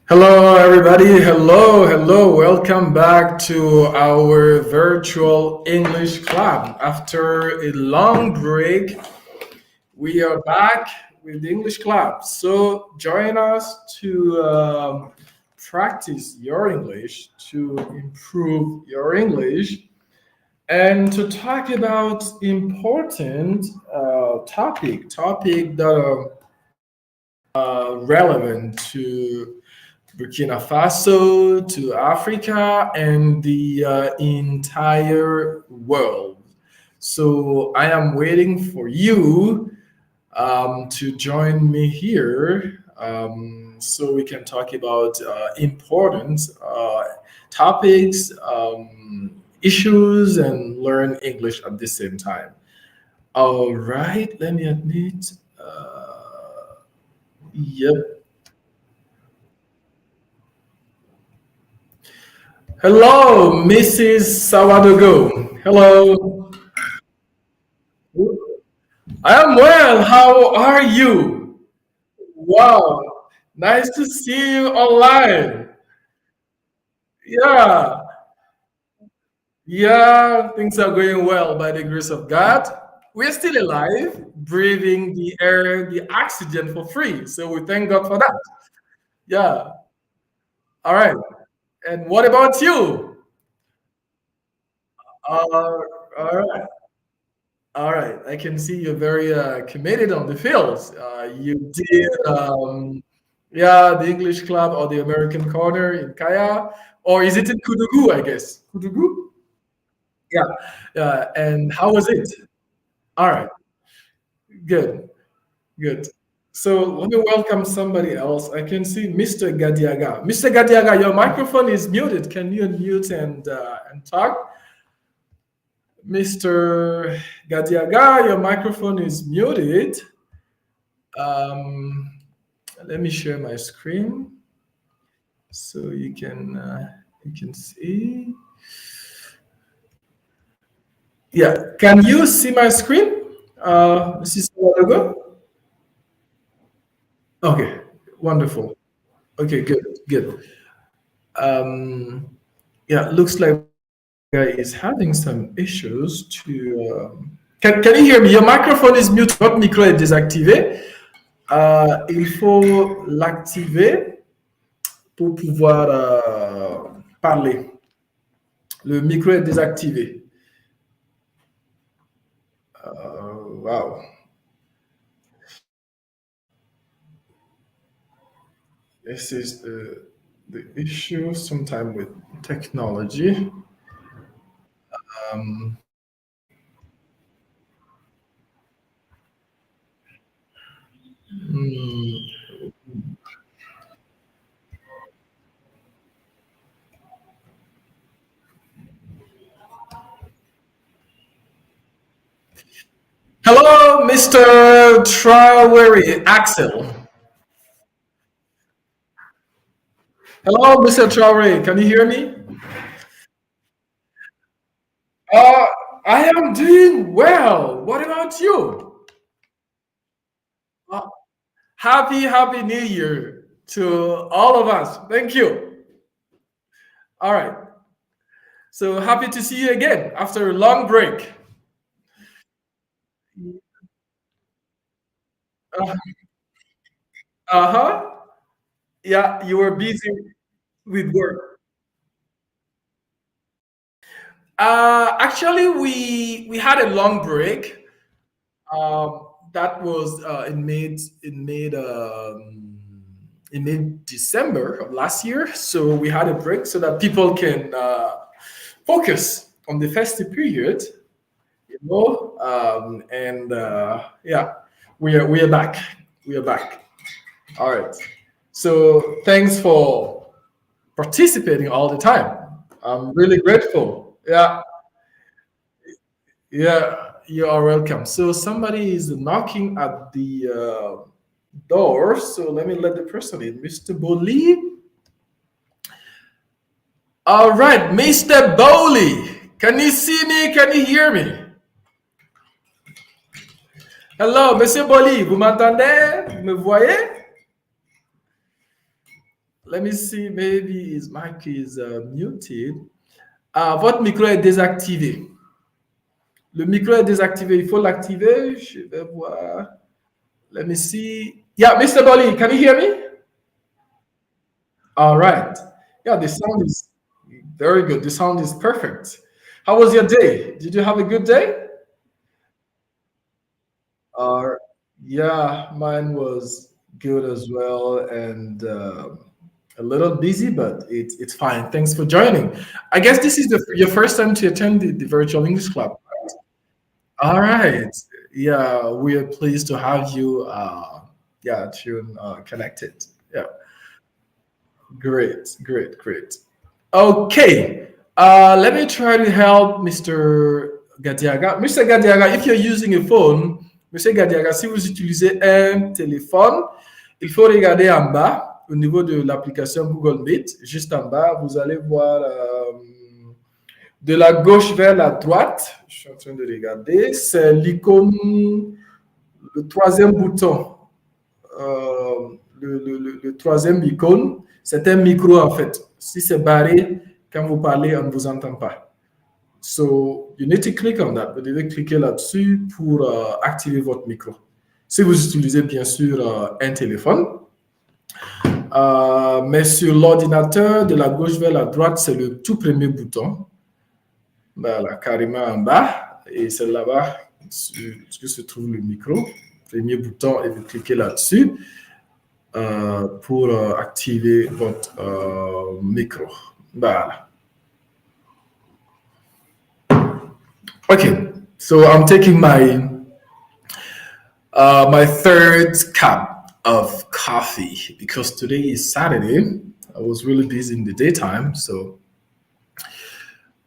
Hello, everybody. Hello, hello. Welcome back to our virtual English club. After a long break, we are back with the English club. So join us to practice your English, to improve your English, and to talk about important topic that are relevant to Burkina Faso, to Africa, and the entire world. So I am waiting for you to join me here so we can talk about important topics, issues, and learn English at the same time. All right, let me admit. Yep. Hello, Mrs. Sawadogo. Hello. I am well. How are you? Wow. Nice to see you online. Yeah. Yeah, things are going well by the grace of God. We're still alive, breathing the air, the oxygen for free. So we thank God for that. Yeah. All right. And what about you? All right. All right, I can see you're very committed on the fields. You did, yeah, the English Club or the American Corner in Kaya, or is it in Kudugu? I guess Kudugu. Yeah, yeah. And how was it? All right, good, good. So let me welcome somebody else. I can see Mr. Gadiaga. Mr. Gadiaga, your microphone is muted. Can you unmute and talk? Mr. Gadiaga, your microphone is muted. Um, Let me share my screen so you can see. Yeah, can you see my screen? This is a while ago. Okay, wonderful. Okay, good, good. Um, yeah, looks like guy is having some issues to. Can you hear me? Your microphone is mute. Votre micro est désactivé. Il faut l'activer pour pouvoir parler. Le micro est désactivé. Wow. This is the issue sometime with technology. Um, hmm. Hello, Mr. Traore Axel. Hello, Mr. Traore. Can you hear me? Uh, I am doing well. What about you? Uh, happy New Year to all of us. Thank you. All right. So happy to see you again after a long break. Uh huh. Yeah, you were busy with work. Actually, we had a long break. That was in mid December of last year. So we had a break so that people can focus on the festive period, and yeah, we are back. We are back. All right. So thanks for participating all the time. I'm really grateful. Yeah, yeah, you are welcome. So somebody is knocking at the door. So let the person in, Mr. Boli. All right, Mr. Bowley. Can you see me? Can you hear me? Hello, Monsieur Boli. Vous m'entendez? Vous me voyez? Let me see. Maybe his mic is muted. Votre micro est désactivé. Le micro est désactivé. Il faut l'activer. Je vais voir. Let me see. Yeah, Mr. Bolly, can you hear me? All right. Yeah, the sound is very good. The sound is perfect. How was your day? Did you have a good day? Uh, yeah, mine was good as well, and a little busy, but it's fine. Thanks for joining. I guess this is your first time to attend the virtual English club. All right. Yeah, we are pleased to have you. Yeah, tune connected. Yeah, great, great, great. Okay. Let me try to help Mr. Gadiaga. Mr. Gadiaga, if you're using a phone, Monsieur Gadiaga, si vous utilisez un téléphone, il faut regarder en bas au niveau de l'application Google Meet. Juste en bas, vous allez voir de la gauche vers la droite. Je suis en train de regarder. C'est l'icône, le troisième bouton. Le troisième icône, c'est un micro en fait. Si c'est barré, quand vous parlez, on ne vous entend pas. So, you need to click on that. Vous devez cliquer là-dessus pour activer votre micro. Si vous utilisez bien sûr un téléphone, mais sur l'ordinateur, de la gauche vers la droite, c'est le tout premier bouton. Voilà, carrément en bas. Et c'est là-bas que se trouve le micro. Premier bouton, et vous cliquez là-dessus pour activer votre micro. Voilà. Okay, so I'm taking my third cup of coffee because today is Saturday. I was really busy in the daytime, so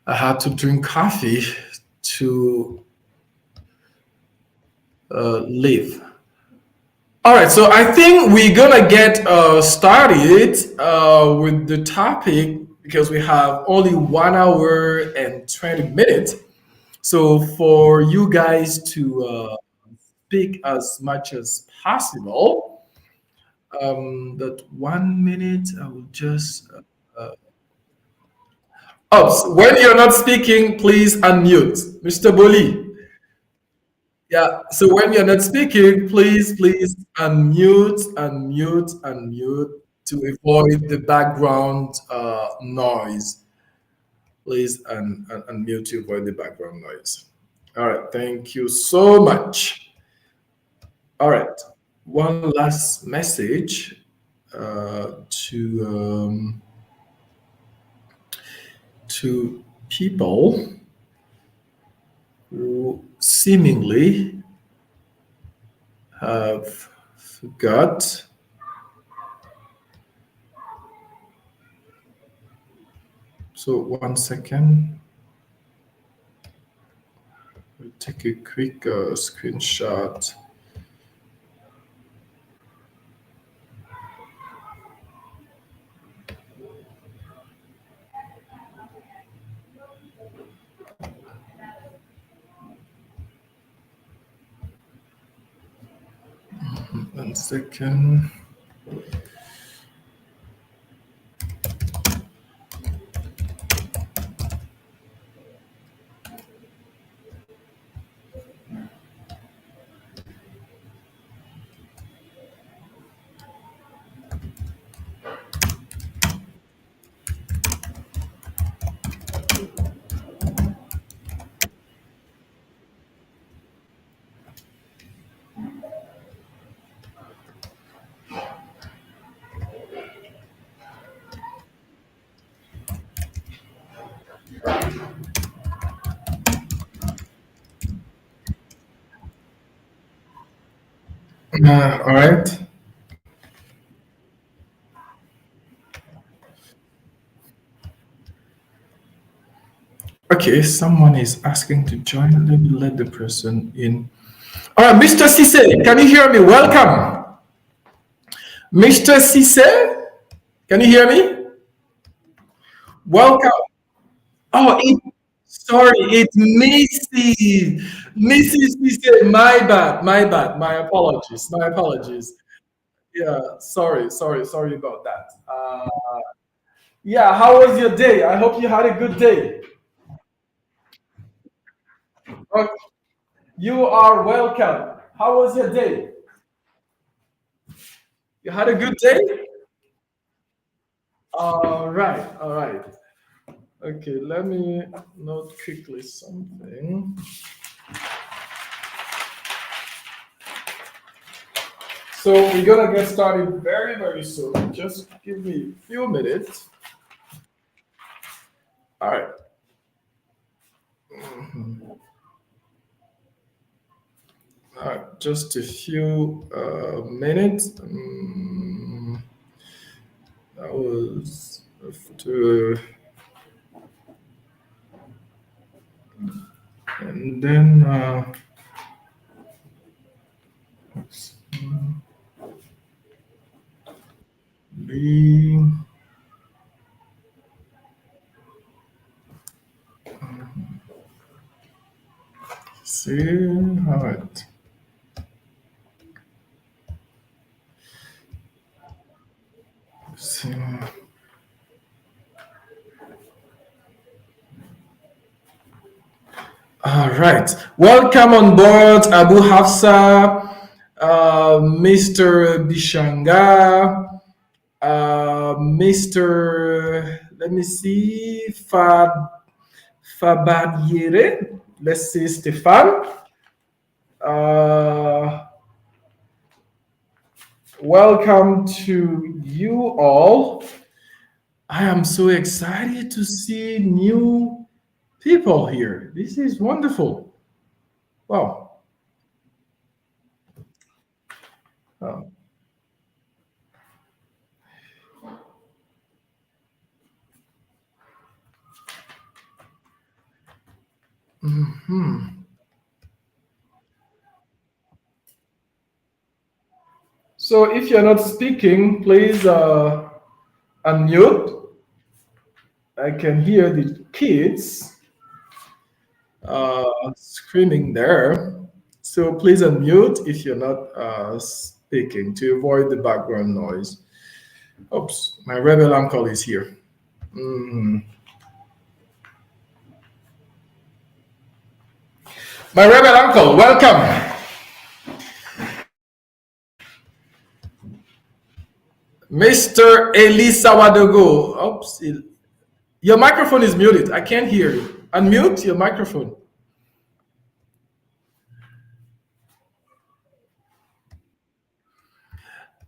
I had to drink coffee to live. All right, so I think we're gonna get started with the topic because we have only 1 hour and 20 minutes. So for you guys to speak as much as possible, that 1 minute, I will just. Oh, when you're not speaking, please unmute, Mr. Boli. Yeah. So when you're not speaking, please unmute to avoid the background noise. Please unmute to avoid the background noise. All right. Thank you so much. All right. One last message to people who seemingly have forgot so 1 second. We'll take a quick screenshot. One second. All right. Okay, someone is asking to join. Let me let the person in. All right, Mr. Cisse, can you hear me? Welcome. Mr. Cisse, can you hear me? Welcome. Oh, sorry, it's Missy. Mrs. Cisse, my bad, my apologies, my apologies. Yeah, sorry about that. Yeah, how was your day? I hope you had a good day. Okay, you are welcome. How was your day? You had a good day? All right, all right. Okay, let me note quickly something. So we're gonna get started very, very soon. Just give me a few minutes. All right. All right. Just a few minutes. That was after, and then let's be see. All right. See. All right. Welcome on board, Abu Hafsa, Mr. Bishanga, Mr. Let me see, Fabadiere. Let's see, Stefan. Uh, Welcome to you all. I am so excited to see new people here. This is wonderful. Wow. Oh, mhm. So if you're not speaking, please unmute. I can hear the kids screaming there. So please unmute if you're not speaking to avoid the background noise. Oops, my rebel uncle is here. Mhm. My rebel uncle, welcome. Mr. Elisa Wadogo. Oops, your microphone is muted. I can't hear you. Unmute your microphone.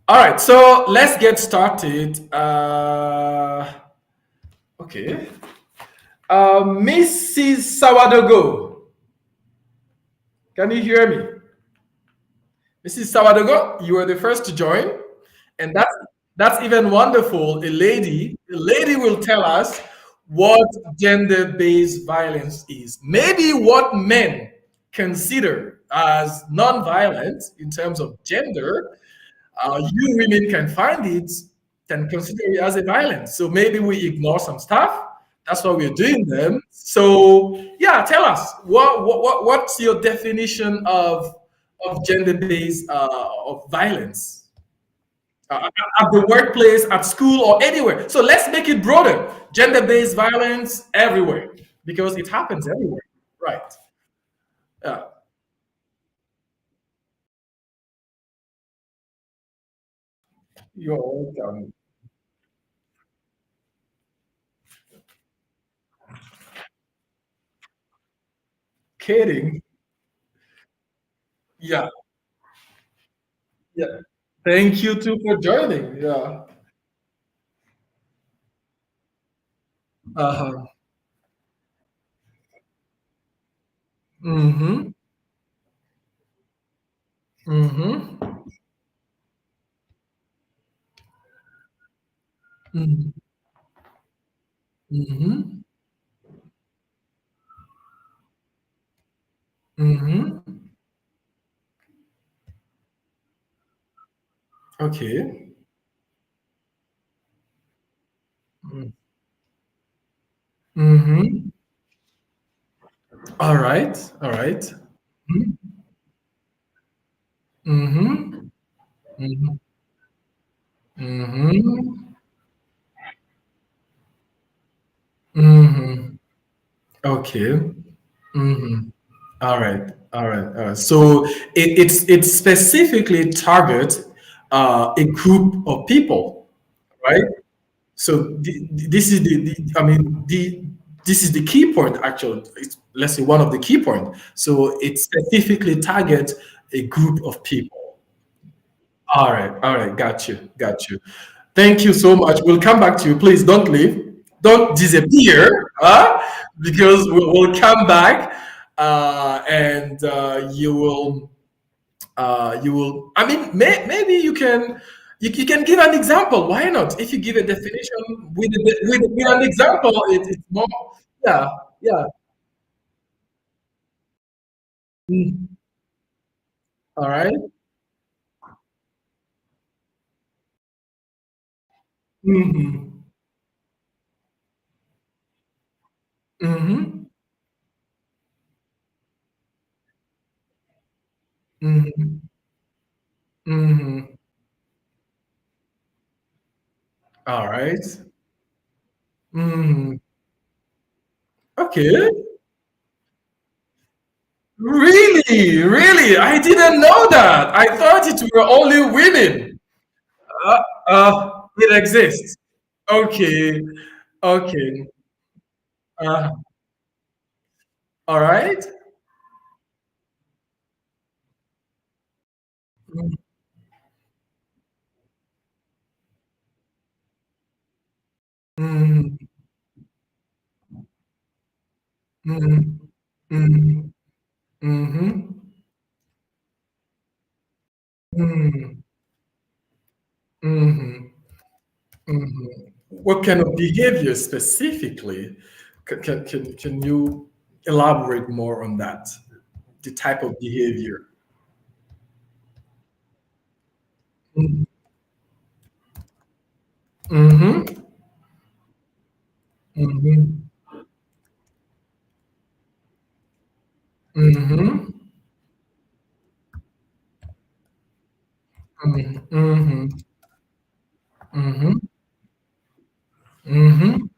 All right, so let's get started. Okay. Mrs. Sawadogo, can you hear me? Mrs. Sawadogo, you were the first to join, and that's even wonderful. A lady will tell us what gender-based violence is. Maybe what men consider as non-violent in terms of gender, you women can consider it as a violence. So maybe we ignore some stuff. That's why we're doing them. So yeah, tell us what's your definition of gender-based of violence at the workplace, at school, or anywhere. So let's make it broader. Gender-based violence everywhere because it happens everywhere. Right. Yeah. You're welcome. Kidding. Yeah. Yeah. Thank you too for joining. Yeah. Uh-huh. Mm-hmm. Mm-hmm. Mm-hmm. Mm-hmm. Mm-hmm. Okay. Mm-hmm. All right. All right. Mm-hmm. Mm-hmm. Mm-hmm. Mm-hmm. Okay. Mm-hmm. All right. All right. All right. So it specifically targets a group of people, right? So this is I mean this is the key point actually. It's, let's say one of the key point. So it specifically targets a group of people. All right, got you, got you. Thank you so much. We'll come back to you. Please don't leave, don't disappear, because we'll come back, and you will. I mean, maybe you can give an example. Why not? If you give a definition with an example, it's more. Yeah, yeah. Mm. All right. Mm-hmm. Mm-hmm. Mm-hmm. Mm-hmm. All right. Mm-hmm. Okay. Really? Really? I didn't know that. I thought it were only women. It exists. Okay. Okay. Uh, all right. Mm, mm, mm, mhm, mm, mhm, mhm. What kind of behavior specifically? Can you elaborate more on that? The type of behavior. Mhm, mhm, mhm, mhm, mhm, mhm, mhm, mhm.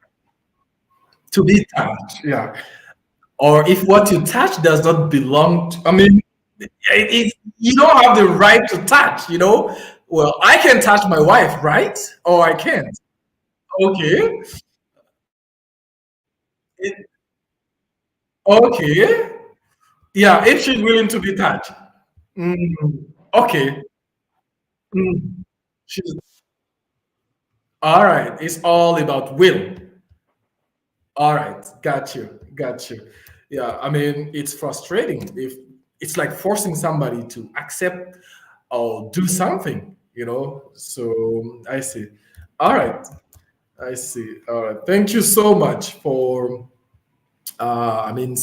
To be touched, yeah. Or if what you touch does not belong to, I mean, you don't have the right to touch, you know? Well, I can touch my wife, right? Or I can't. Okay. It- okay. Yeah, if she's willing to be touched. Mm, okay. Mm. She's all right. It's all about will. All right, got you, got you. Yeah, I mean, it's frustrating if it's like forcing somebody to accept or do something, you know. So I see. All right, I see. All right, thank you so much for I mean,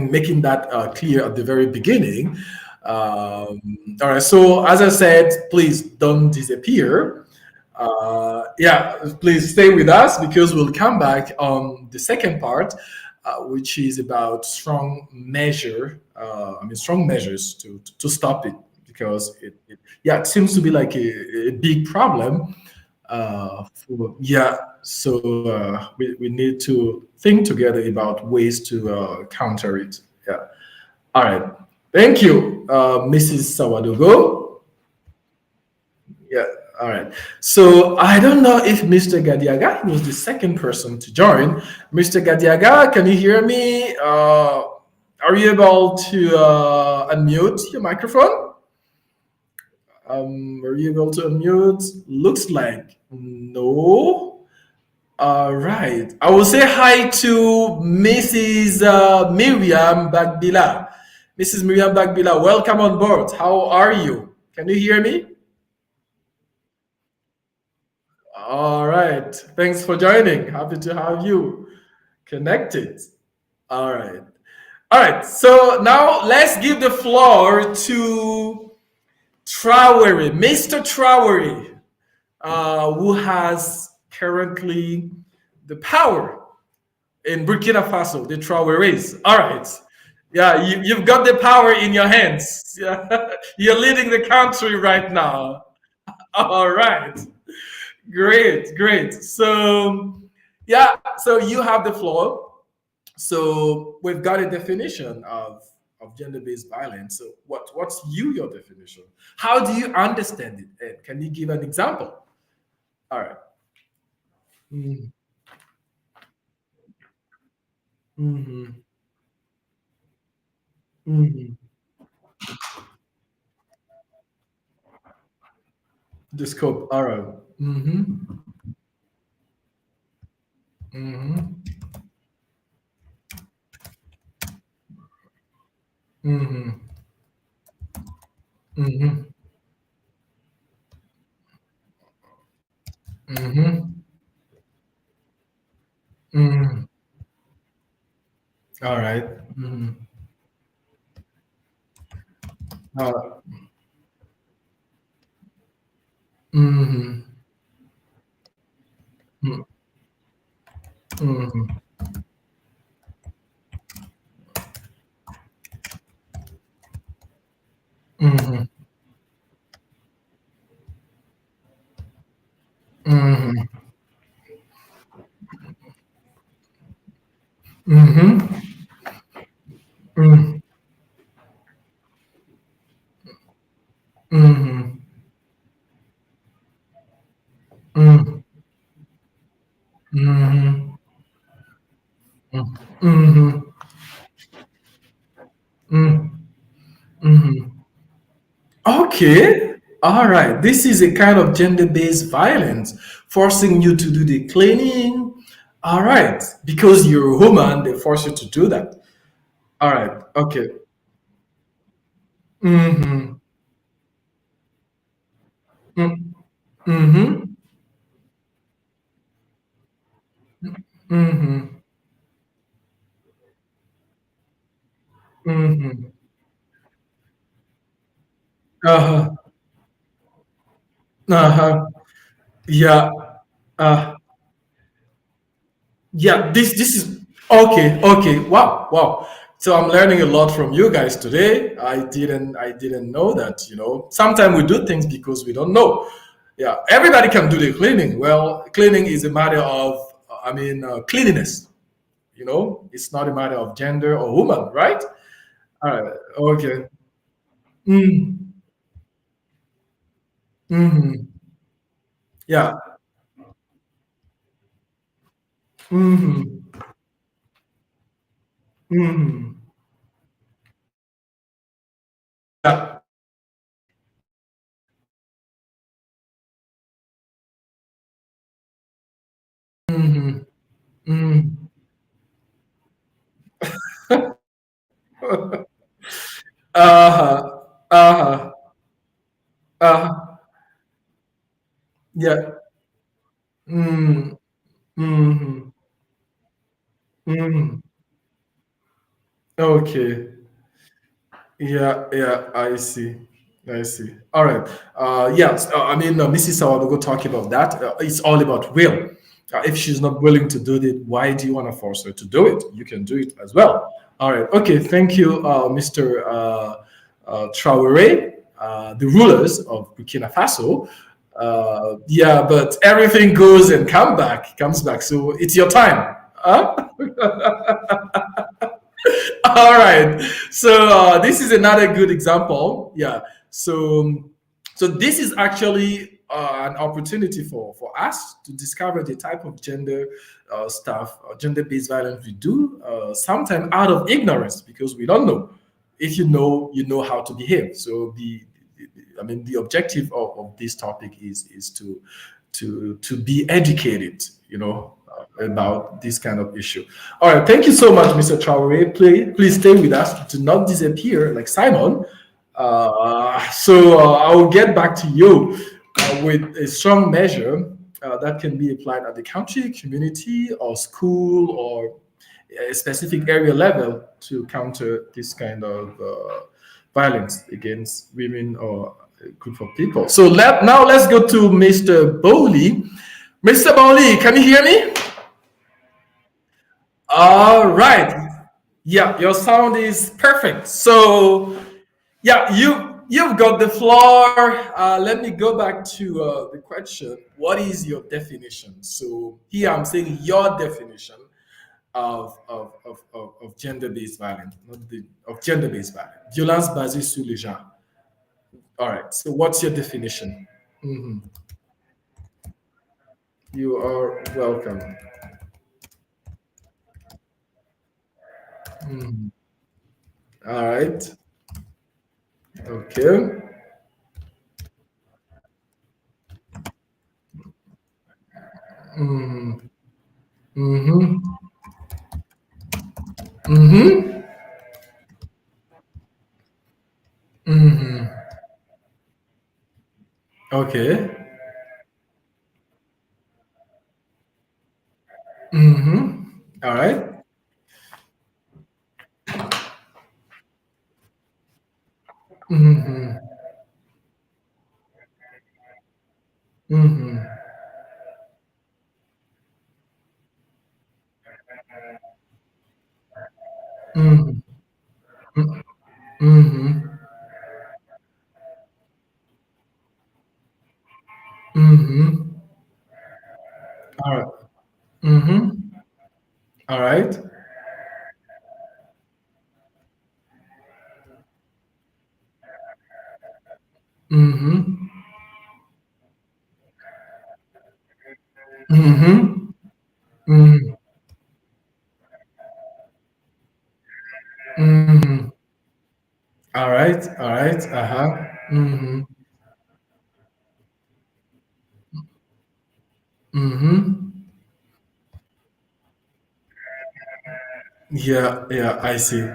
making that clear at the very beginning. All right. So, as I said, please don't disappear. Yeah, please stay with us because we'll come back on the second part, which is about strong measures to stop it because yeah, it seems to be like a big problem. Yeah, so we need to think together about ways to counter it. Yeah. All right. Thank you, Mrs. Sawadogo. Yeah. All right. So I don't know if Mr. Gadiaga was the second person to join. Mr. Gadiaga, can you hear me? Are you able to unmute your microphone? Are you able to unmute? Looks like no. All right. I will say hi to Mrs. Miriam Bagbila. Mrs. Miriam Bagbila, welcome on board. How are you? Can you hear me? All right. Thanks for joining. Happy to have you connected. All right. All right. So now let's give the floor to Traore, Mr. Traore, who has currently the power in Burkina Faso, the Traorés. All right. Yeah, you've got the power in your hands. Yeah. You're leading the country right now. All right. Great, great. So, yeah, so you have the floor. So we've got a definition of gender-based violence. So what's your definition? How do you understand it? And can you give an example? All right. Mm-hmm. Mm-hmm. Mm-hmm. The scope. All right. Mm-hmm. Mm-hmm. Mm-hmm. Mm-hmm. Mm-hmm. Mm-hmm. All right. Mm-hmm. Uh, mm-hmm. Mm-hmm. Mm-hmm. Mm-hmm. Mm-hmm. Mm-hmm. Mm-hmm. Mm-hmm. Mm-hmm. Mm-hmm. Mm-hmm. Okay. All right. This is a kind of gender-based violence, forcing you to do the cleaning. All right. Because you're a woman, they force you to do that. All right. Okay. Mm-hmm. Mm-hmm. Mm-hmm. Mm-hmm. Uh-huh. Uh-huh. Yeah. Uh, yeah. This is okay. Okay. Wow. Wow. So I'm learning a lot from you guys today. I didn't know that. Sometimes we do things because we don't know. Yeah. Everybody can do the cleaning. Well, cleaning is a matter of cleanliness. It's not a matter of gender or woman, right? All right. Okay. Mm. Mm-hmm. Yeah. Mm-hmm. Mm-hmm. Yeah. Mm-hmm. Mm-hmm. Uh-huh. Uh-huh. Uh-huh. Yeah. Mm. Mm-hmm. Mm-hmm. Okay. Yeah, yeah, I see. I see. All right. Yes, Mrs. Sawadogo talking about that. It's all about will. If she's not willing to do it, why do you want to force her to do it? You can do it as well. All right. Okay. Thank you, Mr. Traore, the rulers of Burkina Faso. Yeah, but everything goes and comes back. So it's your time. Huh? All right. So this is another good example. Yeah. So this is actually an opportunity for us to discover the type of gender stuff, gender-based violence we do, sometimes out of ignorance because we don't know. If you know, you know how to behave. So the objective of this topic is to be educated, about this kind of issue. All right, thank you so much, Mr. Traore. Please stay with us. Do not disappear like Simon. So I will get back to you with a strong measure that can be applied at the country, community, or school, or a specific area level to counter this kind of violence against women or a group of people. So now let's go to Mr. Bowley. Mr. Bowley, can you hear me? All right. Yeah, your sound is perfect. So, yeah, You've got the floor. Let me go back to the question. What is your definition? So here I'm saying your definition of gender-based violence, not the of gender-based violence. Violence basée sur le genre. All right. So what's your definition? Mhm. You are welcome. Mhm. All right. Okay. Mm-hmm. Mm-hmm. Mm-hmm. Mm-hmm. Okay. Mm-hmm. All right. Mm-hmm. Mm-hmm. Mm-hmm. Mm-hmm. Mm-hmm. All right. Mm-hmm. All right. Mm-hmm. Mm-hmm. Mm-hmm. Mm-hmm. All right. All right. Uh-huh. Mm-hmm. Mm-hmm. Yeah, yeah, I see.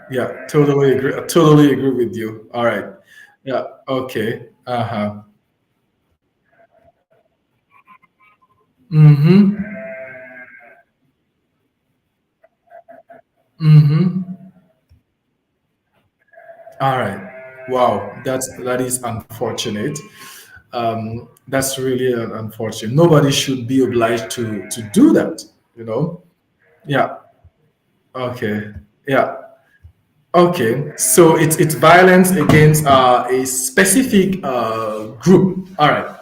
Yeah, totally agree. I totally agree with you. All right. Yeah, okay. Uh-huh. Mm-hmm. Mm-hmm. All right. Wow, that is unfortunate. That's really unfortunate. Nobody should be obliged to do that, you know? Yeah. Okay. Yeah. Okay. So it's violence against a specific group. All right.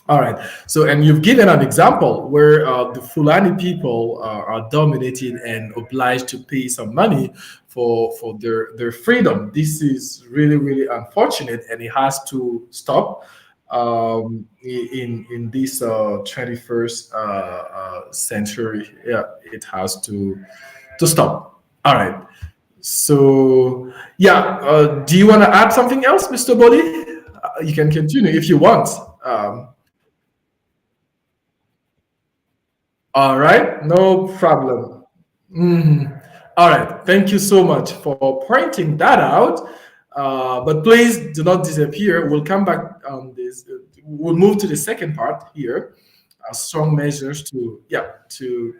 All right. So, and you've given an example where the Fulani people are dominated and obliged to pay some money for their freedom. This is really really unfortunate, and it has to stop in this 21st century. Yeah, it has to stop. All right. So, yeah. Do you want to add something else, Mr. Boli? You can continue if you want. Um, All right, no problem. Mhm. All right, thank you so much for pointing that out. But please do not disappear. We'll come back on this. We'll move to the second part here. Strong measures to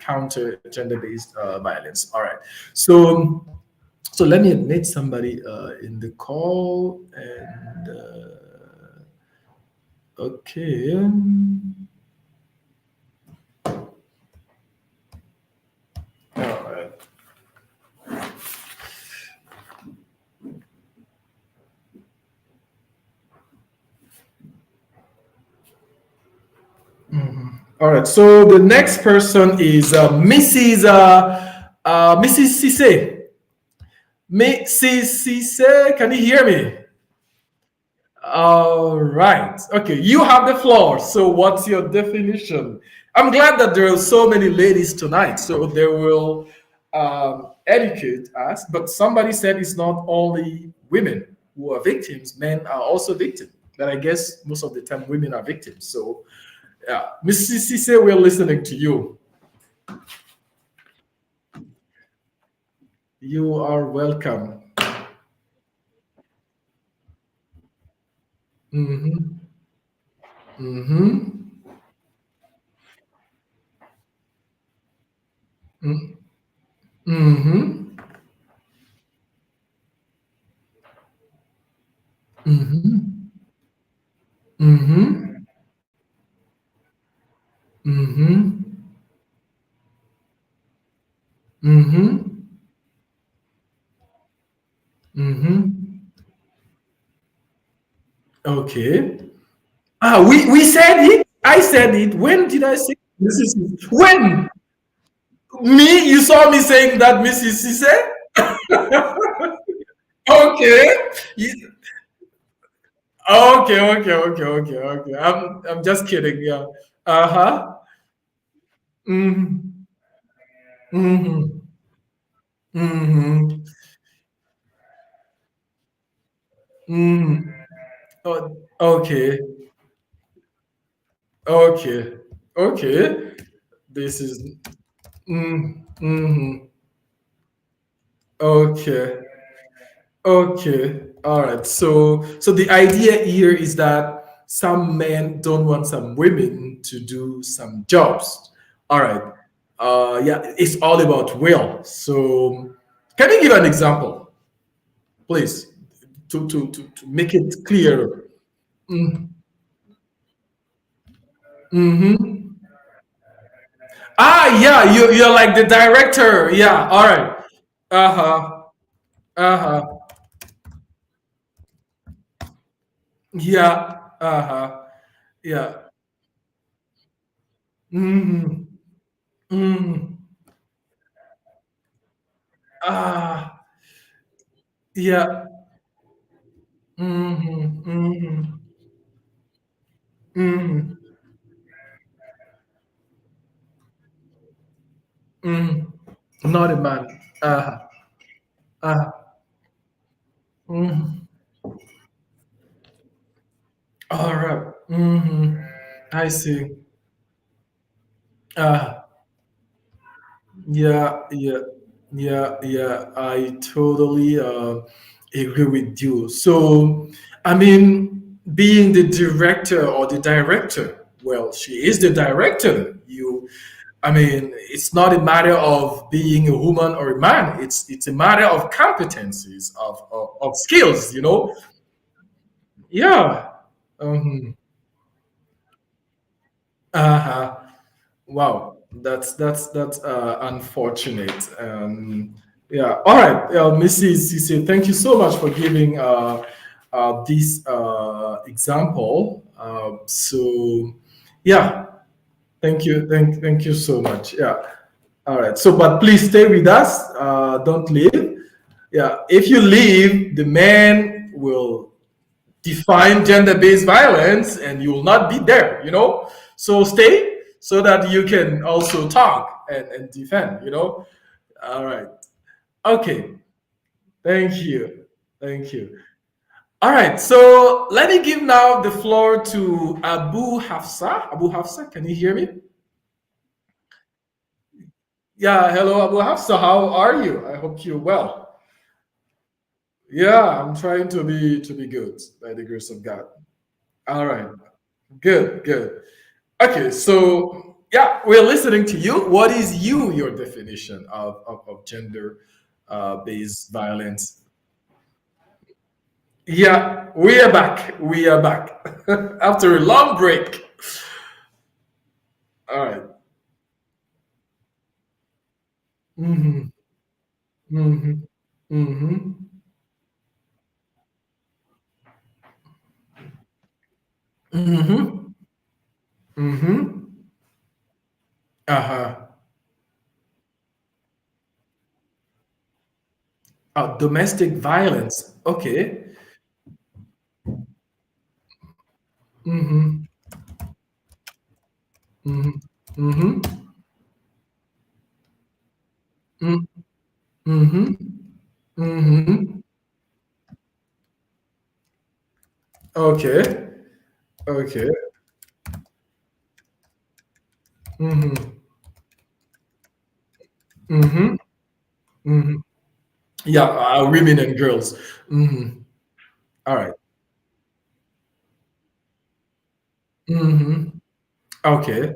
counter gender-based violence. All right. So so let me admit somebody in the call and okay. All right. All right. So the next person is Mrs. Cisse. Mrs. Cisse, can you hear me? All right. Okay, you have the floor. So, what's your definition? I'm glad that there are so many ladies tonight, so they will educate us. But somebody said it's not only women who are victims; men are also victims. But I guess most of the time women are victims. So, yeah, Mrs. Cisse, we're listening to you. You are welcome. Mm-hmm. Mm-hmm. Mm-hmm. Mm-hmm. Mm-hmm. Mm-hmm. Mm-hmm. Mm-hmm. Okay. Ah, we said it. I said it. When did I say this is when me? You saw me saying that, Mrs. Cisse? Okay. Okay, okay, okay, okay, okay. I'm just kidding. Yeah. Uh huh. Mm-hmm. Mm-hmm. Mm-hmm. Mm-hmm. Oh, okay. Okay. Okay. This is. Mm-hmm. Okay. Okay. All right. So the idea here is that some men don't want some women to do some jobs. All right. Yeah, it's all about will. So can you give an example, please, to make it clear? Mm-hmm. Ah, yeah, you're like the director. Yeah. All right. Uh huh. Uh huh. Yeah. Uh huh. Yeah. Mm-hmm. Mm-hmm. Ah. Yeah. Mhm, mhm, mhm, mhm. Not a man. Uh, mhm. All right. Mhm. I see. Uh, yeah, yeah, yeah, yeah. I totally agree with you. So, I mean, being the director or the director, well, she is the director. I mean, it's not a matter of being a woman or a man. It's a matter of competencies, of skills. Yeah. Um, uh-huh. Wow. That's unfortunate. Yeah. All right, Mrs. Cisse, thank you so much for giving this example. So, yeah. Thank you so much. Yeah. All right. So, but please stay with us. Don't leave. Yeah. If you leave, the man will define gender-based violence, and you will not be there. So stay so that you can also talk and defend. All right. Okay. Thank you. Thank you. All right. So let me give now the floor to Abu Hafsa. Abu Hafsa, can you hear me? Yeah, hello, Abu Hafsa. How are you? I hope you're well. Yeah, I'm trying to be good by the grace of God. All right, good, good. Okay, so yeah, we're listening to you. What is your definition of gender based violence? Yeah, we are back. We are back after a long break. All right. Mm-hmm. Mm-hmm. Mm-hmm. Mm-hmm. Mm-hmm. Uh-huh. Domestic violence. Okay. Mm-hmm. Mm-hmm. Mm-hmm. Mm-hmm. Mm-hmm. Okay. Okay. Mm-hmm. Mm-hmm. Mm-hmm. Yeah, women and girls. Mm-hmm. All right. Mm-hmm. Okay.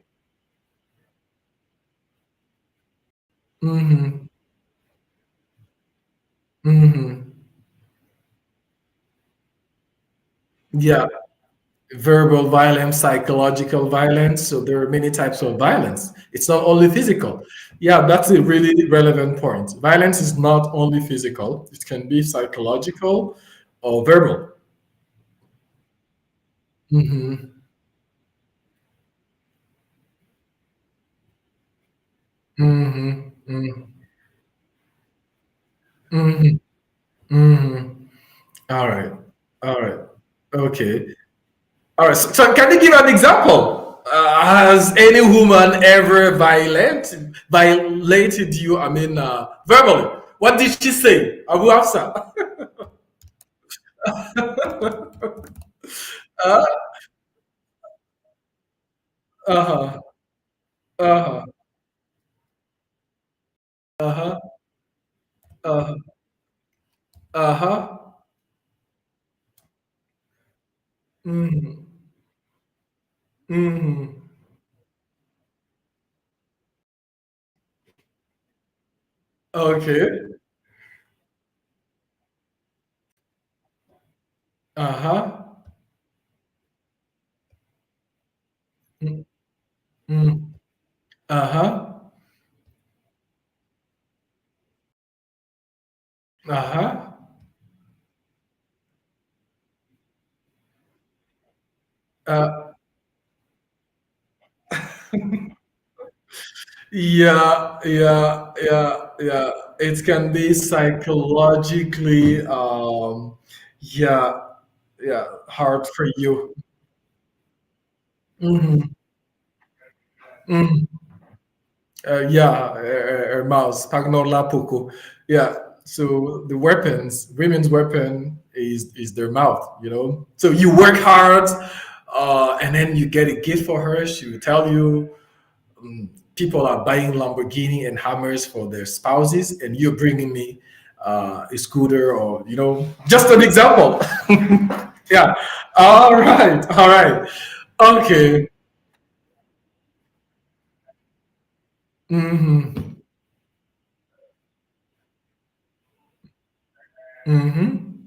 Mm-hmm. Mm-hmm. Yeah, verbal violence, psychological violence. So there are many types of violence. It's not only physical. Yeah, that's a really relevant point. Violence is not only physical, it can be psychological or verbal. Mhm. Mhm. Mhm. Mhm. Mhm. All right. All right. Okay. All right. So can you give an example? Has any woman ever violated you? I mean, verbally. What did she say, Abu Hafsa? uh huh. Uh huh. Uh huh. Uh huh. Uh huh. Mhm. Mhm. Okay. Uh huh. Mm. Mm. Uh huh. Uh huh. Uh, yeah, yeah, yeah, yeah. It can be psychologically, yeah, yeah, hard for you. Hmm. Hmm. Yeah, mouse, Pagnola Poco. Yeah. So the weapons, women's weapon is their mouth, you know. So you work hard, and then you get a gift for her. She will tell you, people are buying Lamborghini and Hammers for their spouses, and you're bringing me a scooter, or just an example. Yeah. All right. All right. Okay. Mm-hmm. Mm-hmm.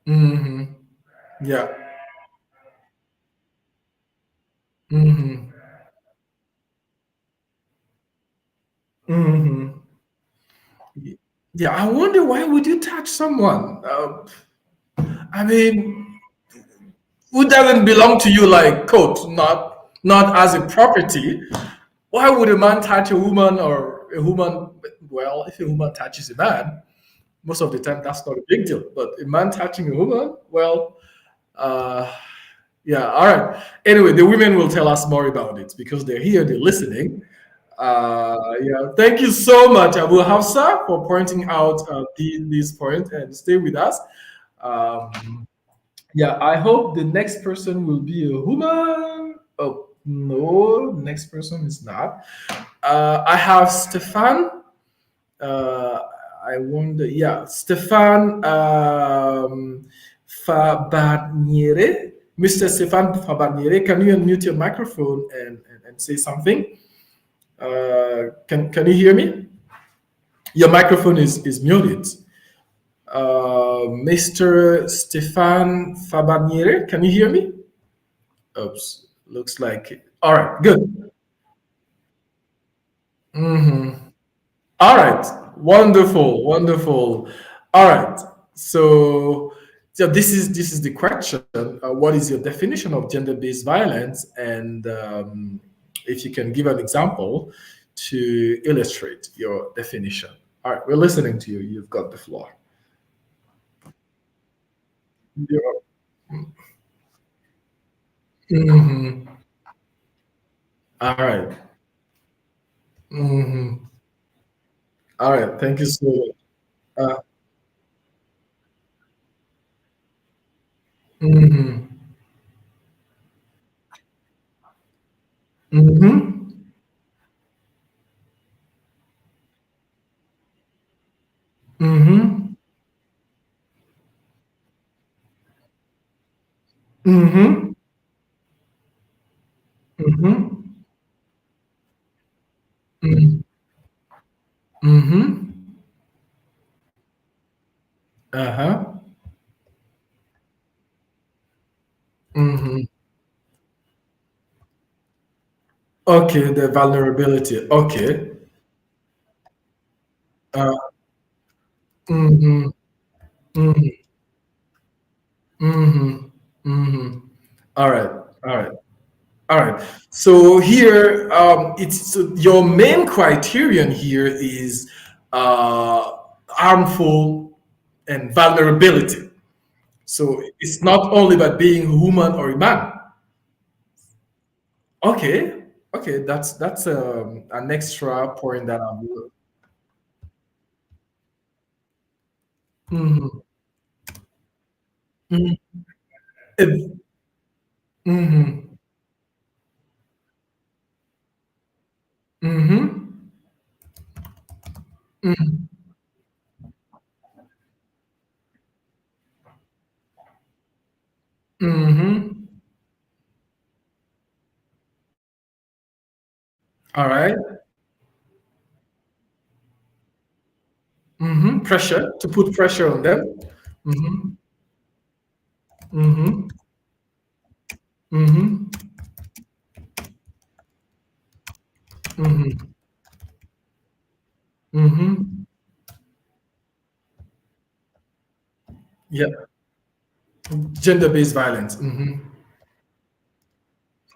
Mm-hmm. Yeah. Mm-hmm. Mm-hmm. Yeah. I wonder, why would you touch someone? I mean, who doesn't belong to you, like coat, not as a property. Why would a man touch a woman, or a woman? Well, if a woman touches a man, most of the time that's not a big deal. But a man touching a woman, well, uh, yeah, all right. Anyway, the women will tell us more about it because they're here, they're listening. Yeah, thank you so much, Abu Hafsa, for pointing out these points, and stay with us. Um, yeah, I hope the next person will be a woman. Oh, no, next person is not. I have Stefan. Uh, I wonder, yeah, Stefan Fabaniere. Mr. Stefan Fabaniere, can you unmute your microphone and say something? Can you hear me? Your microphone is muted. Mr. Stefan Fabaniere, can you hear me? Oops, looks like it. All right, good. Hmm. All right, wonderful, wonderful. All right, so this is the question. What is your definition of gender-based violence? And if you can give an example to illustrate your definition. All right, we're listening to you. You've got the floor. Yeah. Mhm. All right. Mhm. All right. Thank you so much. Uh, mhm. Mhm. Mhm. Mhm. Mhm. Mhm. Mhm. Uh-huh. Mhm. Okay, the vulnerability. Okay. Uh, mhm. Mhm. Mm-hmm. Mm-hmm. All right. All right. All right. So here, it's so your main criterion here is uh, harmful and vulnerability. So it's not only about being human or a man. Okay. Okay. That's an extra point that I'm. Mm-hmm. Mm-hmm. Mm-hmm. Mm-hmm. Mm-hmm. All right. Mm-hmm. Pressure to put pressure on them. Mm-hmm. Mm-hmm. Mm-hmm. Mm-hmm. Mm-hmm. Yeah. Gender-based violence. Mm-hmm.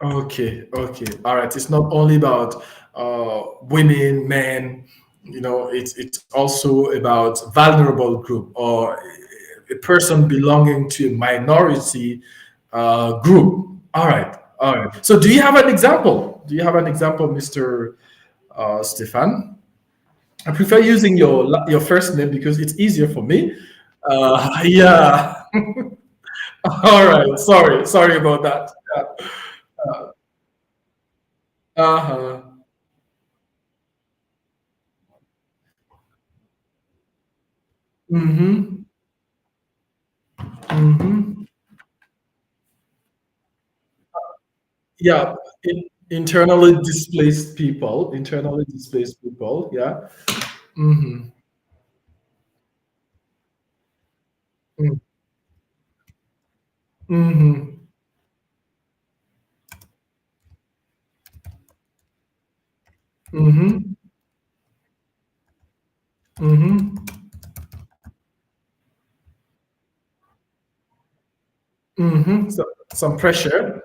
Okay. Okay. All right. It's not only about women, men. It's also about vulnerable group or a person belonging to a minority group. All right. All right. So, do you have an example? Do you have an example, Mr. Stefan? I prefer using your first name because it's easier for me. Yeah. All right. Sorry about that. Yeah. Uh-huh. Mm-hmm. Mm-hmm. Yeah. Internally displaced people. Internally displaced people. Yeah. Mm-hmm. Mm-hmm. Mm-hmm. Mm-hmm. Mm-hmm. So, some pressure.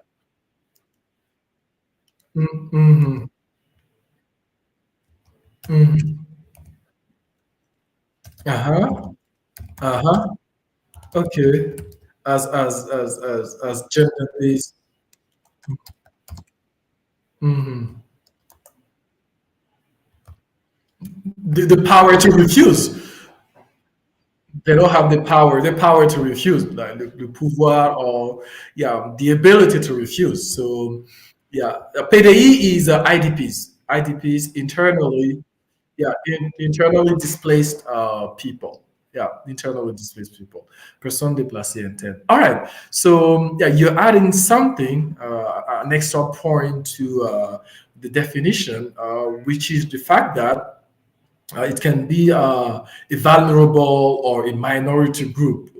Mm-hmm. Mm-hmm. Uh-huh. Uh-huh. Okay. As gender based. Mm-hmm. The power to refuse. They don't have the power to refuse, like the pouvoir or yeah, the ability to refuse. So yeah, PDI is IDPs internally, yeah, internally displaced people. Yeah, internally displaced people. Person déplacé interne. All right. So yeah, you're adding something, an extra point to the definition, which is the fact that it can be a vulnerable or a minority group,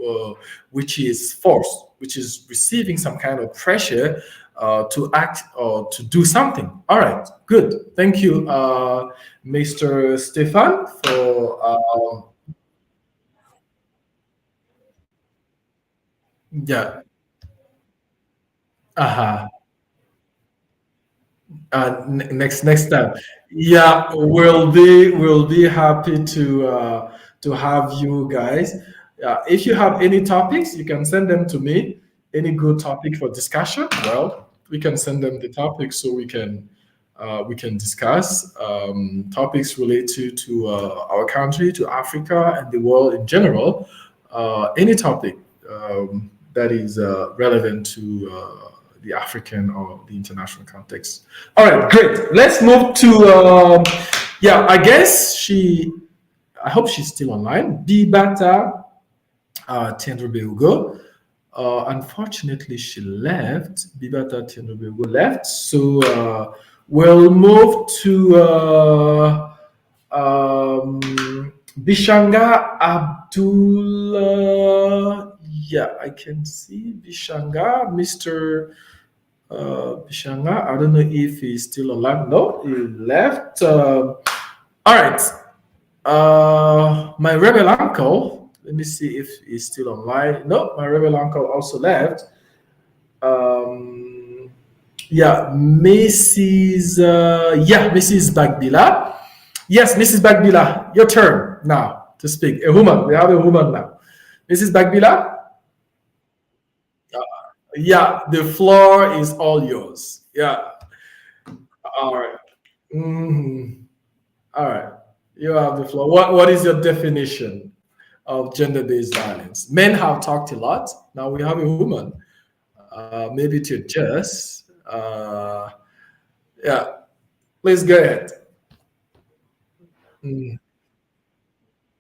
which is forced, which is receiving some kind of pressure to act or to do something. All right, good. Thank you, Mr. Stefan, for yeah. Uh-huh. Next time, yeah, we'll be happy to have you guys. If you have any topics, you can send them to me. Any good topic for discussion, well, we can send them the topics so we can discuss topics related to our country, to Africa, and the world in general. Any topic that is relevant to the African or the international context. All right, great. Let's move to yeah. I guess she. I hope she's still online. Bibata Tiendrobeugo. Unfortunately, she left. Bibata Tiendrobeugo left. So we'll move to Bishanga Abdullah. Yeah, I can see Bishanga, Mr. Bishanga. I don't know if he's still alive. No, he left. All right. My rebel uncle. Let me see if he's still online. No, my rebel uncle also left. Um, yeah, Mrs. Bagbila. Yes, Mrs. Bagbila, your turn now to speak. A woman. We have a woman now. Mrs. Bagbila. Yeah, the floor is all yours. Yeah. All right. Mhm. All right. You have the floor. What is your definition of gender-based violence? Men have talked a lot. Now we have a woman. Maybe to adjust. Yeah. Please go ahead. Mm,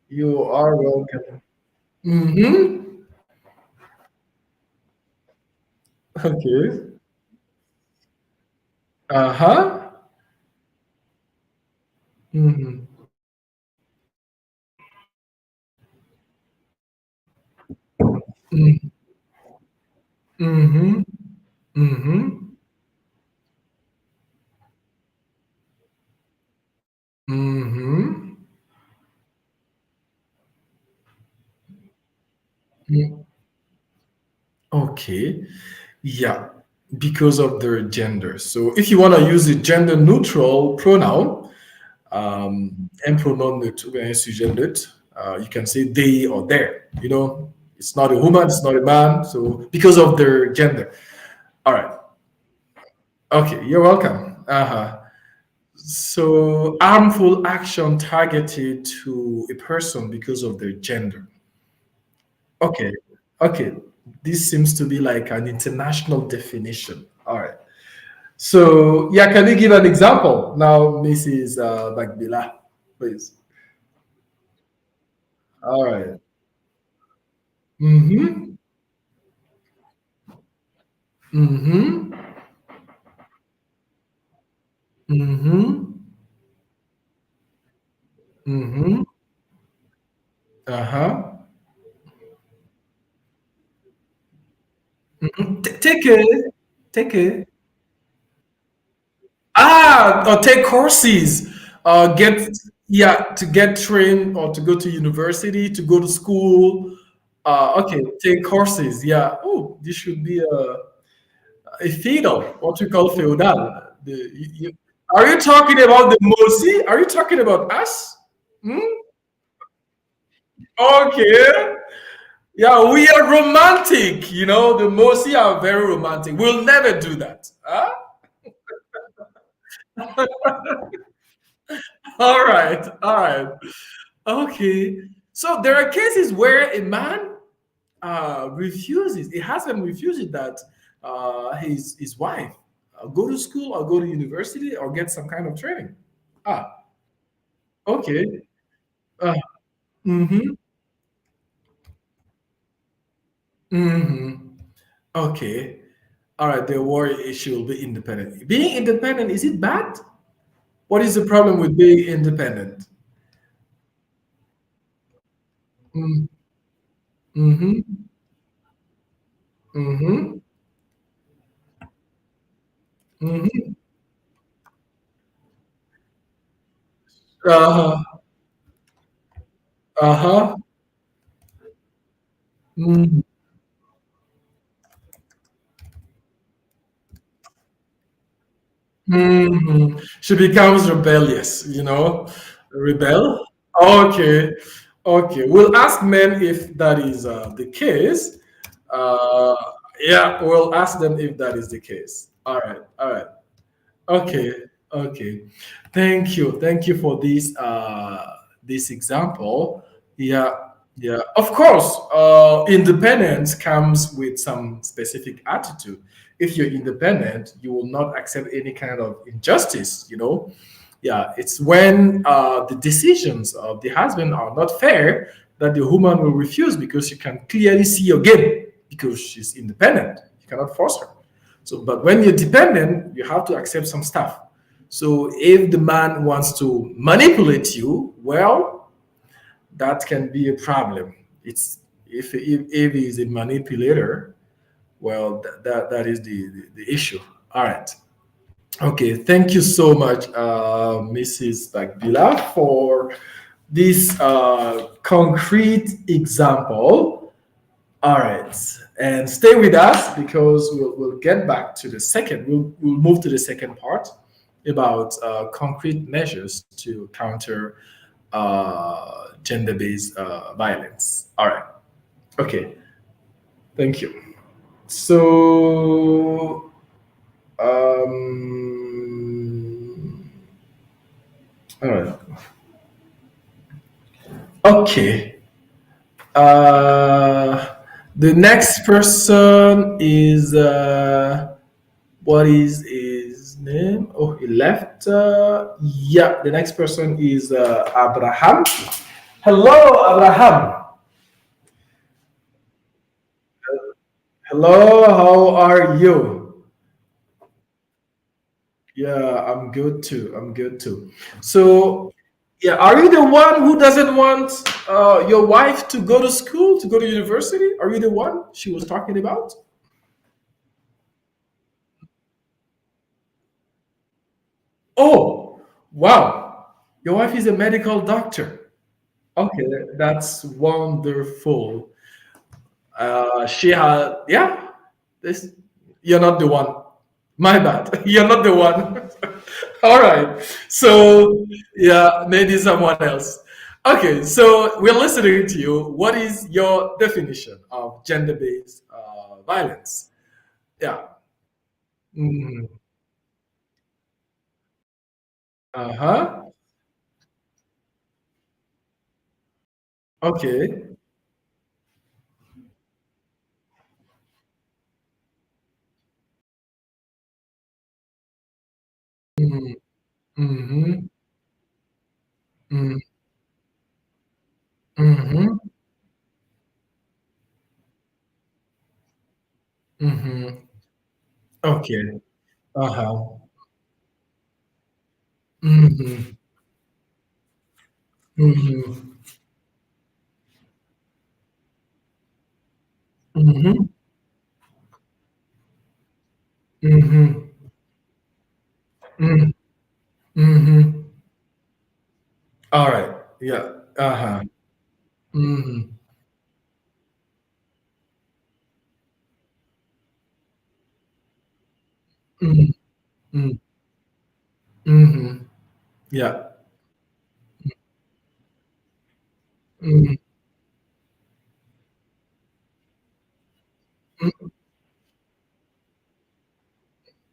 you are welcome. Mm-hmm. Okay. Uh-huh. Mm-hmm. Mm-hmm. Mm-hmm. Mm-hmm. Mm. Okay. Yeah, because of their gender. So if you want to use a gender neutral pronoun, and pronoun neutre, sujet neutre, you can say they or their. It's not a woman, it's not a man. So because of their gender. All right. Okay, you're welcome. Uh-huh. So harmful action targeted to a person because of their gender. Okay. Okay. This seems to be like an international definition. All right. So, yeah, can you give an example now, Mrs. Bagbila, please? All right. Mm-hmm. Mm-hmm. Mm-hmm. Mm-hmm. Uh-huh. Mhm. Take it. Take it. Or take courses. Get Yeah, to get trained or to go to university, to go to school. Okay, take courses. Yeah. Oh, this should be a feudal, what we call feudal. Are you talking about the Mosi? Are you talking about us? Hmm? Okay. Yeah, we are romantic. The Mosi are very romantic. We'll never do that. Huh? All right. All right. Okay. So there are cases where a man refuses. A husband refuses that his wife go to school or go to university or get some kind of training. Ah, okay. Uh, mm-hmm. Mm-hmm. Okay. All right. The worry is she will be independent. Being independent, is it bad? What is the problem with being independent? Mm, mm-hmm. Mm-hmm. Mm-hmm. Uh-huh. Uh-huh. Mm-hmm. Mm-hmm. She becomes rebellious. Rebel. Okay. Okay. We'll ask men if that is the case. Uh, yeah, we'll ask them if that is the case. All right. All right. Okay, okay. Thank you. Thank you for this example. Yeah, yeah. Of course, independence comes with some specific attitude. If you're independent, you will not accept any kind of injustice. Yeah, it's when the decisions of the husband are not fair that the woman will refuse because she can clearly see your game because she's independent. You cannot force her. So, but when you're dependent, you have to accept some stuff. So, if the man wants to manipulate you, well, that can be a problem. It's if he is a manipulator, well, that is the issue. All right. Okay. Thank you so much, Mrs. Bagbila, for this concrete example. All right, and stay with us because we'll get back to the second. We'll move to the second part about concrete measures to counter gender-based violence. All right. Okay. Thank you. So, all right. Okay. Uh, the next person is what is his name? Oh, he left. Yeah, the next person is Abraham. Hello, Abraham. Hello, how are you? Yeah, I'm good too. I'm good too. So, yeah, are you the one who doesn't want your wife to go to school, to go to university? Are you the one she was talking about? Oh, wow. Your wife is a medical doctor. Okay, that's wonderful. She had, yeah, this, you're not the one. My bad. You're not the one. All right. So, yeah, maybe someone else. Okay, so we're listening to you. What is your definition of gender based violence? Yeah. Mhm. Uh huh. Okay. Mm-hmm. Mm-hmm. Mm-hmm. Mm-hmm. Okay. Uh huh. Mm-hmm. Mm-hmm. Mm-hmm. Mm-hmm. Mm-hmm. Mm-hmm. All right. Yeah. Uh huh. Mm-hmm. Mm-hmm. Mm-hmm. Yeah. Mm-hmm.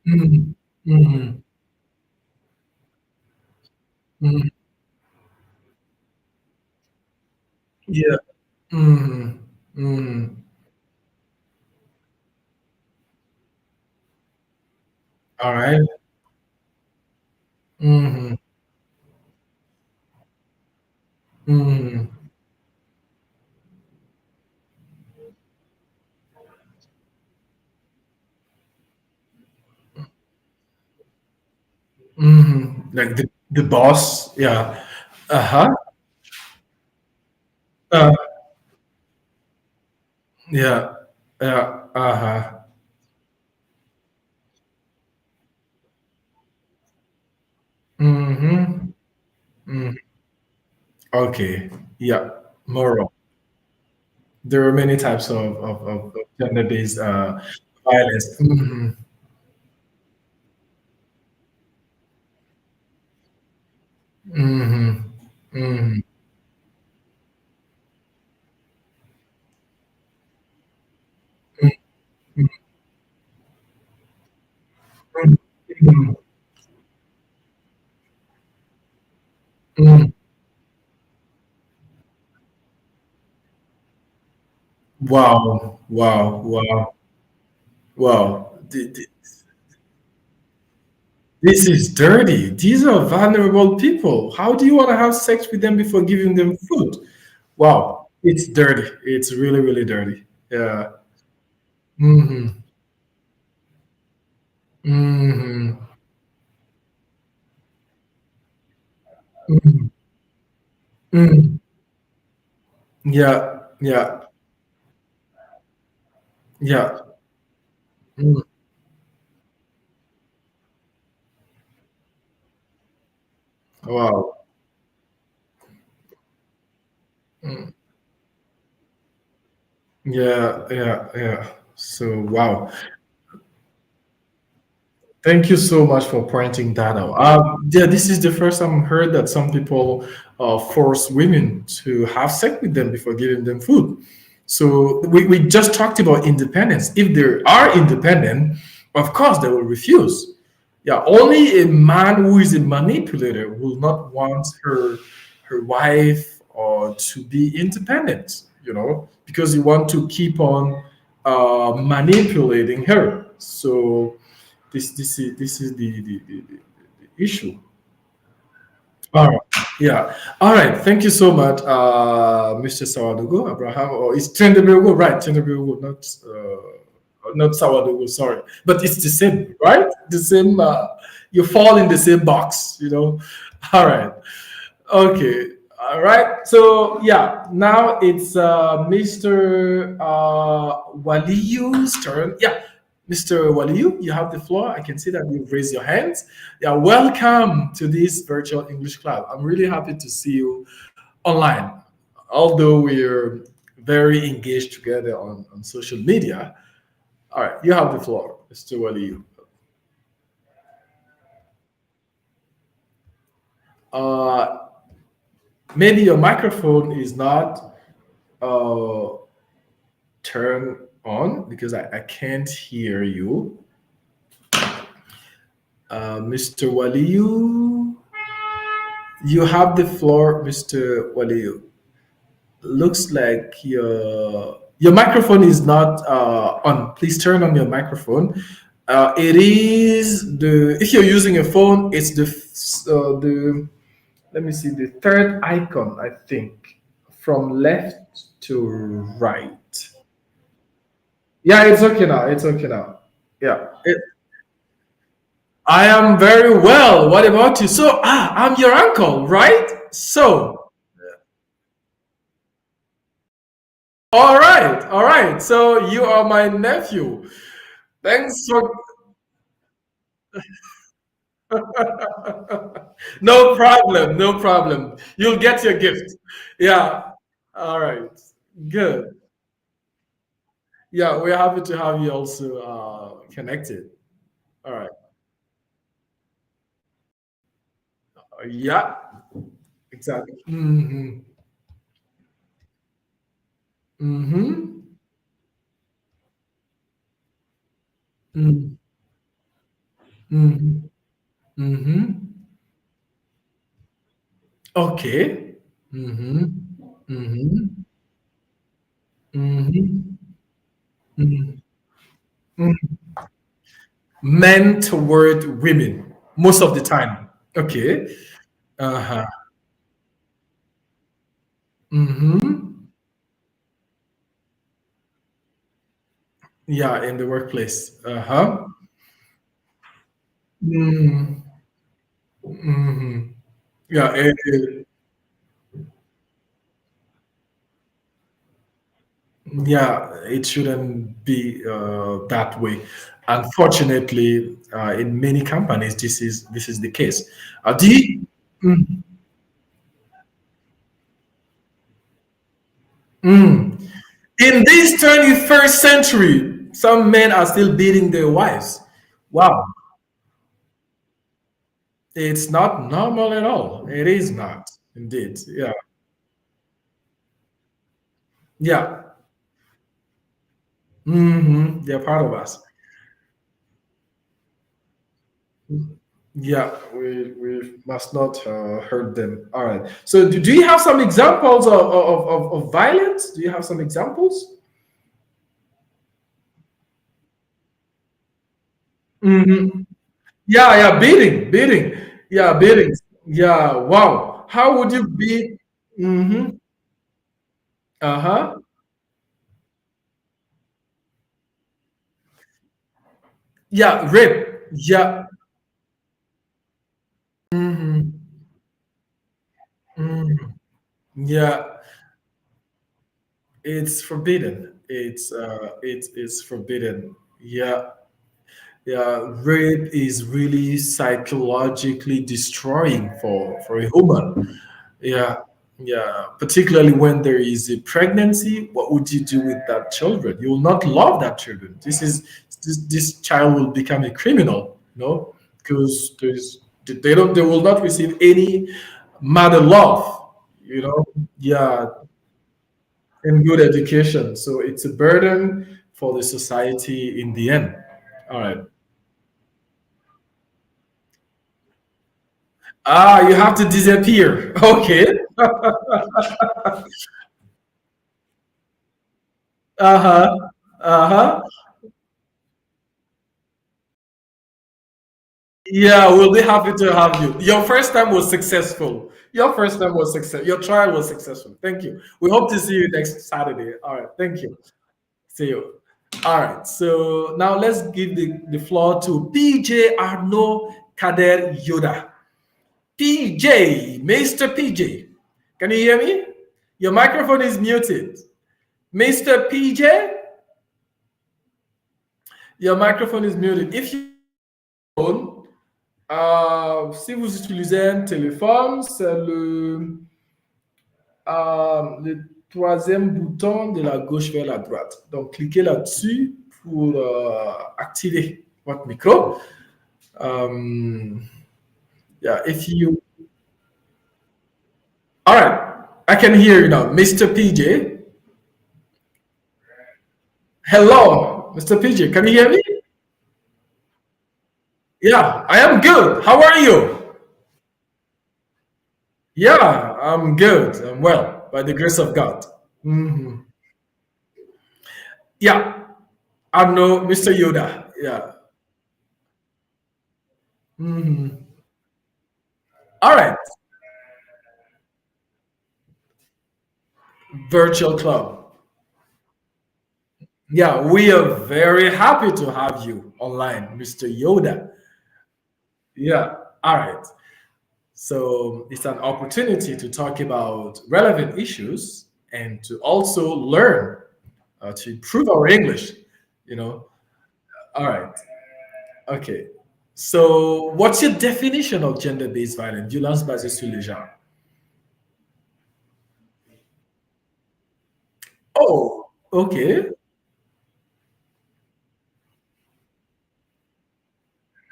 Mm-hmm. Mm-hmm. Mm-hmm. Yeah. Mm-hmm. Mm-hmm. All right. Mm-hmm. Mm-hmm. Mm-hmm. Like the boss. Yeah. Uh-huh. Uh, yeah. Yeah. Uh-huh. Mm-hmm. Mm. Okay. Yeah. Moral. There are many types of gender-based violence. Mm-hmm. Mm-hmm. Mm-hmm. Mm-hmm. Mm-hmm. Wow. Wow. Wow. Wow. This is dirty. These are vulnerable people. How do you want to have sex with them before giving them food? Wow. It's dirty. It's really, really dirty. Yeah. Mm-hmm. Mm-hmm. Mm-hmm. Mm-hmm. Yeah. Yeah. Yeah. Mm. Wow. Yeah, yeah, yeah. So wow. Thank you so much for pointing that out. Yeah, this is the first time I heard that some people force women to have sex with them before giving them food. So we just talked about independence. If they are independent, of course they will refuse. Yeah, only a man who is a manipulator will not want her wife or to be independent. Because you want to keep on manipulating her. So this is the issue. All right. Yeah. All right. Thank you so much, Mr. Sawadogo Abraham. Or it's Tendebeogo, right? Tendebeogo, not Sawadogo. Sorry, but it's the same, right? The same. You fall in the same box. All right. Okay. All right. So yeah, now it's Mr. Waliyu's turn. Yeah, Mr. Waliyu, you have the floor. I can see that you've raised your hands. Yeah, welcome to this virtual English club. I'm really happy to see you online. Although we're very engaged together on social media. All right, you have the floor, Mr. Waliyu. Uh, Maybe your microphone is not uh, turned on because I can't hear you. Mr. Waliyu, you have the floor, Mr. Waliyu. Looks like your microphone is not on. Please turn on your microphone. It is the if you're using a phone, it's the let me see the third icon. I think from left to right. Yeah, it's okay now. It's okay now. Yeah, I am very well. What about you? So, I'm your uncle, right? So, all right. So you are my nephew. Thanks for no problem, no problem. You'll get your gift. Yeah. All right. Good. Yeah, we're happy to have you also connected. All right. Yeah, exactly. Mm-hmm. Mm-hmm. Mm-hmm. Mm-hmm. Mm-hmm. Okay. Mm-hmm. Mm-hmm. Mm-hmm. Mm-hmm. Men toward women most of the time. Okay. Uh-huh. Mm-hmm. Yeah, in the workplace. Uh-huh. Mm-hmm. Mm-hmm. Yeah, yeah, it shouldn't be that way. Unfortunately, in many companies, this is the case. Do you, mm, mm. In this 21st century, some men are still beating their wives. Wow, it's not normal at all. It is not, indeed. Yeah, yeah. They're part of us. Yeah, we must not hurt them. All right. So, do you have some examples of violence? Do you have some examples? hmm Yeah, yeah, beating, beating. Yeah, beating. Yeah, wow. How would you beat? Mm-hmm. Uh-huh. Yeah, rape. Yeah. Mm-hmm. Mm-hmm. Yeah, it's forbidden. It's forbidden. Yeah. Yeah, rape is really psychologically destroying for a human. Yeah, Yeah, particularly when there is a pregnancy, what would you do with that children? You will not love that children. This child will become a criminal, no? Because they will not receive any mother love, you know? Yeah, and good education. So it's a burden for the society in the end. All right. Ah, you have to disappear. Okay. Uh-huh. Uh-huh. Yeah, we'll be happy to have you. Your first time was successful. Your first time was success. Your trial was successful. Thank you. We hope to see you next Saturday. All right. Thank you. See you. All right. So now let's give the floor to PJ Arnaud Kader Yoda. PJ, Mr. PJ. Can you hear me? Your microphone is muted. Mr. PJ, your microphone is muted. If you si vous utilisez un téléphone, c'est le troisième bouton de la gauche vers la droite. Donc, cliquez là-dessus pour activer votre micro. Yeah, if you. All right, I can hear you now. Mr. PJ. Hello, Mr. PJ. Can you hear me? Yeah, I am good. How are you? Yeah, I'm good. I'm well, by the grace of God. Mhm. Yeah, I know Mr. Yoda. Yeah. Mhm. All right. Virtual club. Yeah, we are very happy to have you online, Mr. Yoda. Yeah. All right. So it's an opportunity to talk about relevant issues and to also learn to improve our English. You know. All right. Okay. So, what's your definition of gender-based violence? Violence basée sur le genre. Oh, okay.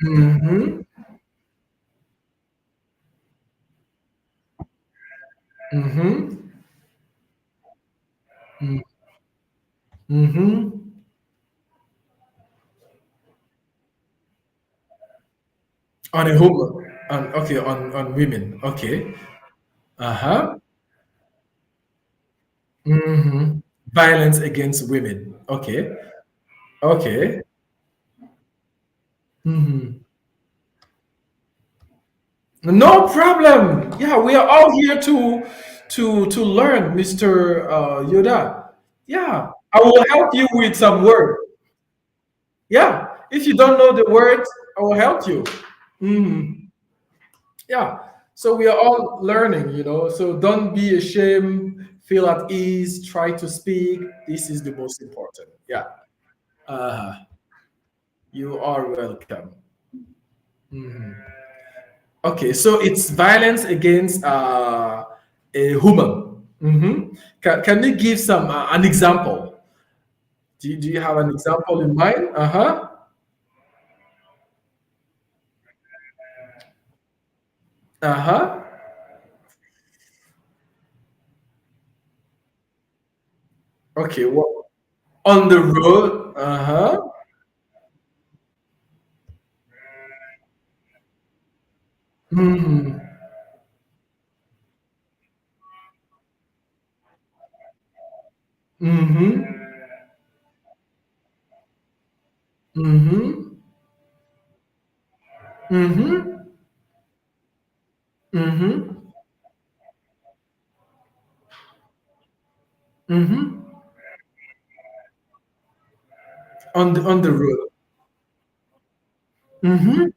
Mm-hmm. Mm-hmm. Mm-hmm. On a woman. On women. Okay. Uh-huh. Mm-hmm. Violence against women. Okay. Okay. Mm-hmm. No problem. Yeah, we are all here to learn, Mr. Yoda. Yeah, I will help you with some words. Yeah, if you don't know the words, I will help you. Mhm. Yeah, so we are all learning, so don't be ashamed, feel at ease, try to speak. This is the most important. Yeah, uh, you are welcome. Mhm. Okay, so it's violence against a woman. Can you give an example? Do you have an example in mind? Uh-huh. Uh-huh. Okay, well, on the road. Uh-huh. Mhm. Mhm. Mhm. Mhm. Mhm. Mhm. On the road. Mhm.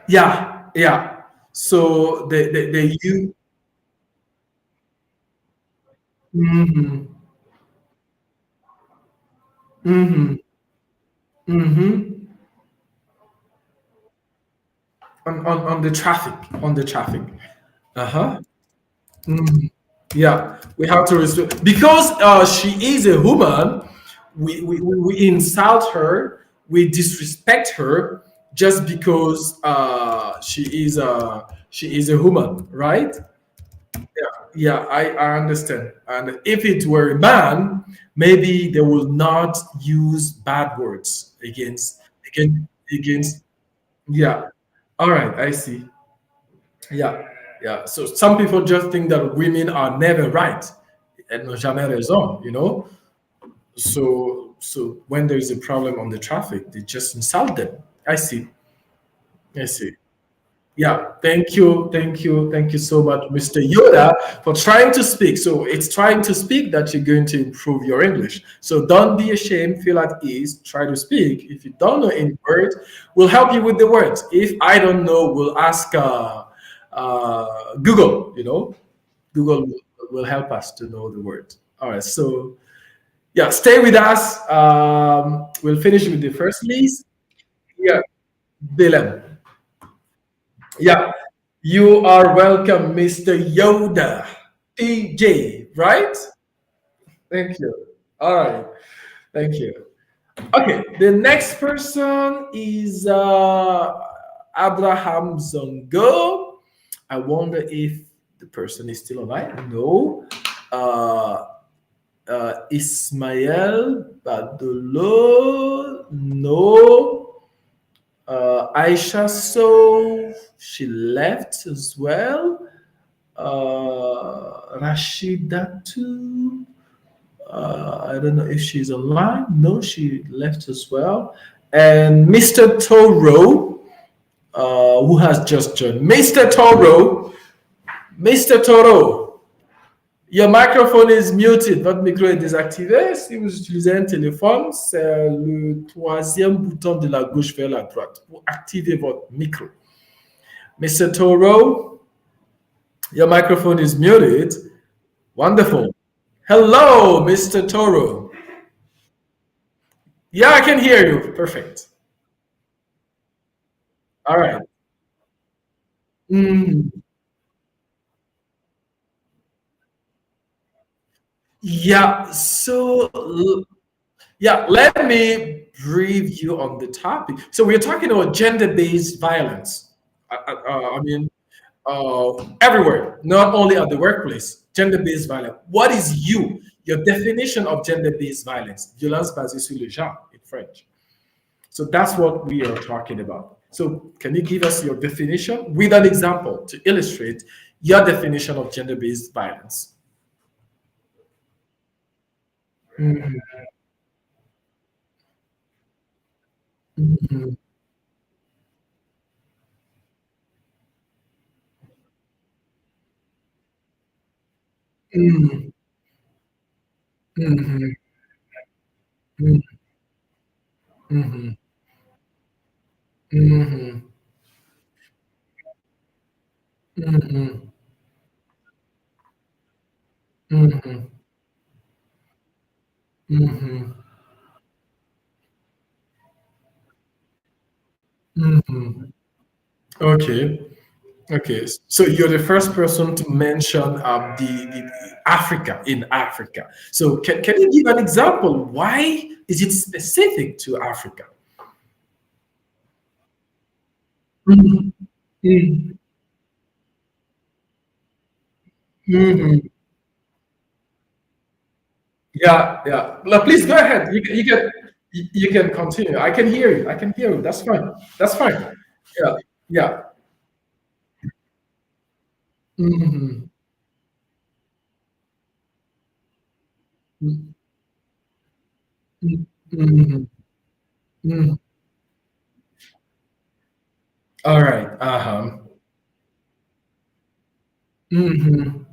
Yeah. Yeah. So they you. Mhm. Mhm. Mhm. On the traffic. On the traffic. Uh-huh. Mhm. Yeah, we have to respect because she is a woman. We insult her, we disrespect her just because she is a woman, right? Yeah, I understand. And if it were a man, maybe they will not use bad words against. Yeah. All right, I see. Yeah, yeah. So some people just think that women are never right. Elles n'ont jamais raison, you know? So when there is a problem on the traffic, they just insult them. I see. I see. Yeah, thank you so much, Mr. Yoda, for trying to speak. So it's trying to speak that you're going to improve your English. So don't be ashamed, feel at ease, try to speak. If you don't know any words, we'll help you with the words. If I don't know, we'll ask Google, Google will help us to know the word. All right, so yeah, stay with us. We'll finish with the first list. Yeah, Dylan. Yeah, you are welcome, Mr. Yoda. TJ, right? Thank you. All right, thank you. Okay, the next person is Abraham Zongo. I wonder if the person is still alive. No. Uh, Ismael Badolo. No. Aisha So she left as well. Rashidatu. I don't know if she's online. No, she left as well. And Mr. Toro, who has just joined. Mr. Toro, Mr. Toro, your microphone is muted. Votre micro est désactivé. Si vous utilisez un téléphone, c'est le troisième bouton de la gauche vers la droite pour activer votre micro. Mr. Toro, your microphone is muted. Wonderful. Hello, Mr. Toro. Yeah, I can hear you. Perfect. All right. Mm, yeah. Yeah, let me brief you on the topic. So we're talking about gender-based violence. I mean, everywhere, not only at the workplace. Gender-based violence. What is your definition of gender-based violence? Violence basée sur le genre in French. So that's what we are talking about. So can you give us your definition with an example to illustrate your definition of gender-based violence? Mhm, mhm, mhm, mhm, mhm, mhm, mhm, mhm, mhm, mhm, mhm. Okay. Okay. So you're the first person to mention the Africa in Africa. So can you give an example? Why is it specific to Africa? Mhm, mhm, mhm. Yeah, yeah. Well, please go ahead. You can continue. I can hear you. I can hear you. That's fine. That's fine. Yeah, yeah. Mhm, mhm, mhm, mhm. All right. Uh-huh. Mhm,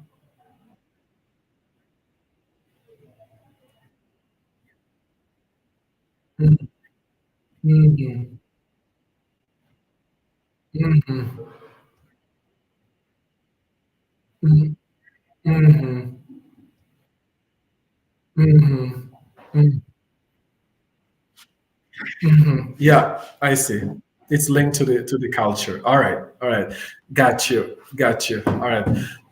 mhm, mhm, mhm, mhm, mhm, mhm, mhm, mhm. Yeah, I see. It's linked to the culture. All right, all right. Got you. Got you. All right.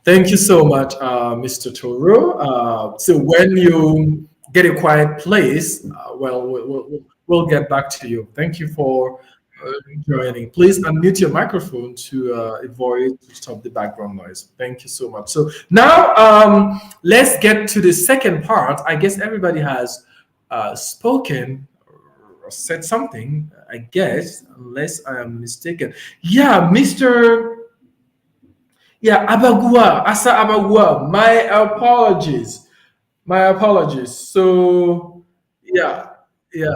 Thank you so much, Mr. Toro. So when you get a quiet place, we'll get back to you. Thank you for joining. Please unmute your microphone to avoid to stop the background noise. Thank you so much. So now let's get to the second part. I guess everybody has spoken or said something. I guess, unless I am mistaken. Yeah, Mr. Yeah, Abagua, Asa Abagua. My apologies. My apologies. So, yeah, yeah.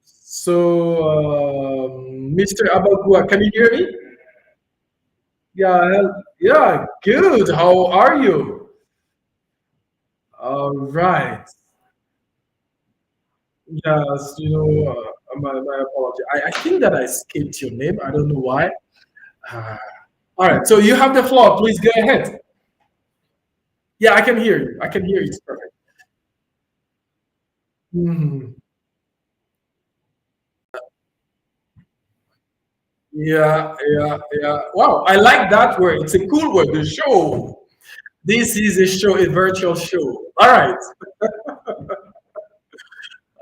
So, Mr. Abagua, can you hear me? Yeah, yeah, good. How are you? All right. Yes, my apology. I think that I skipped your name. I don't know why. Ah, all right. So you have the floor. Please go ahead. Yeah, I can hear you. I can hear you. It's perfect. Mhm. Yeah, yeah, yeah. Wow, I like that word. It's a cool word. The show. This is a show, a virtual show. All right.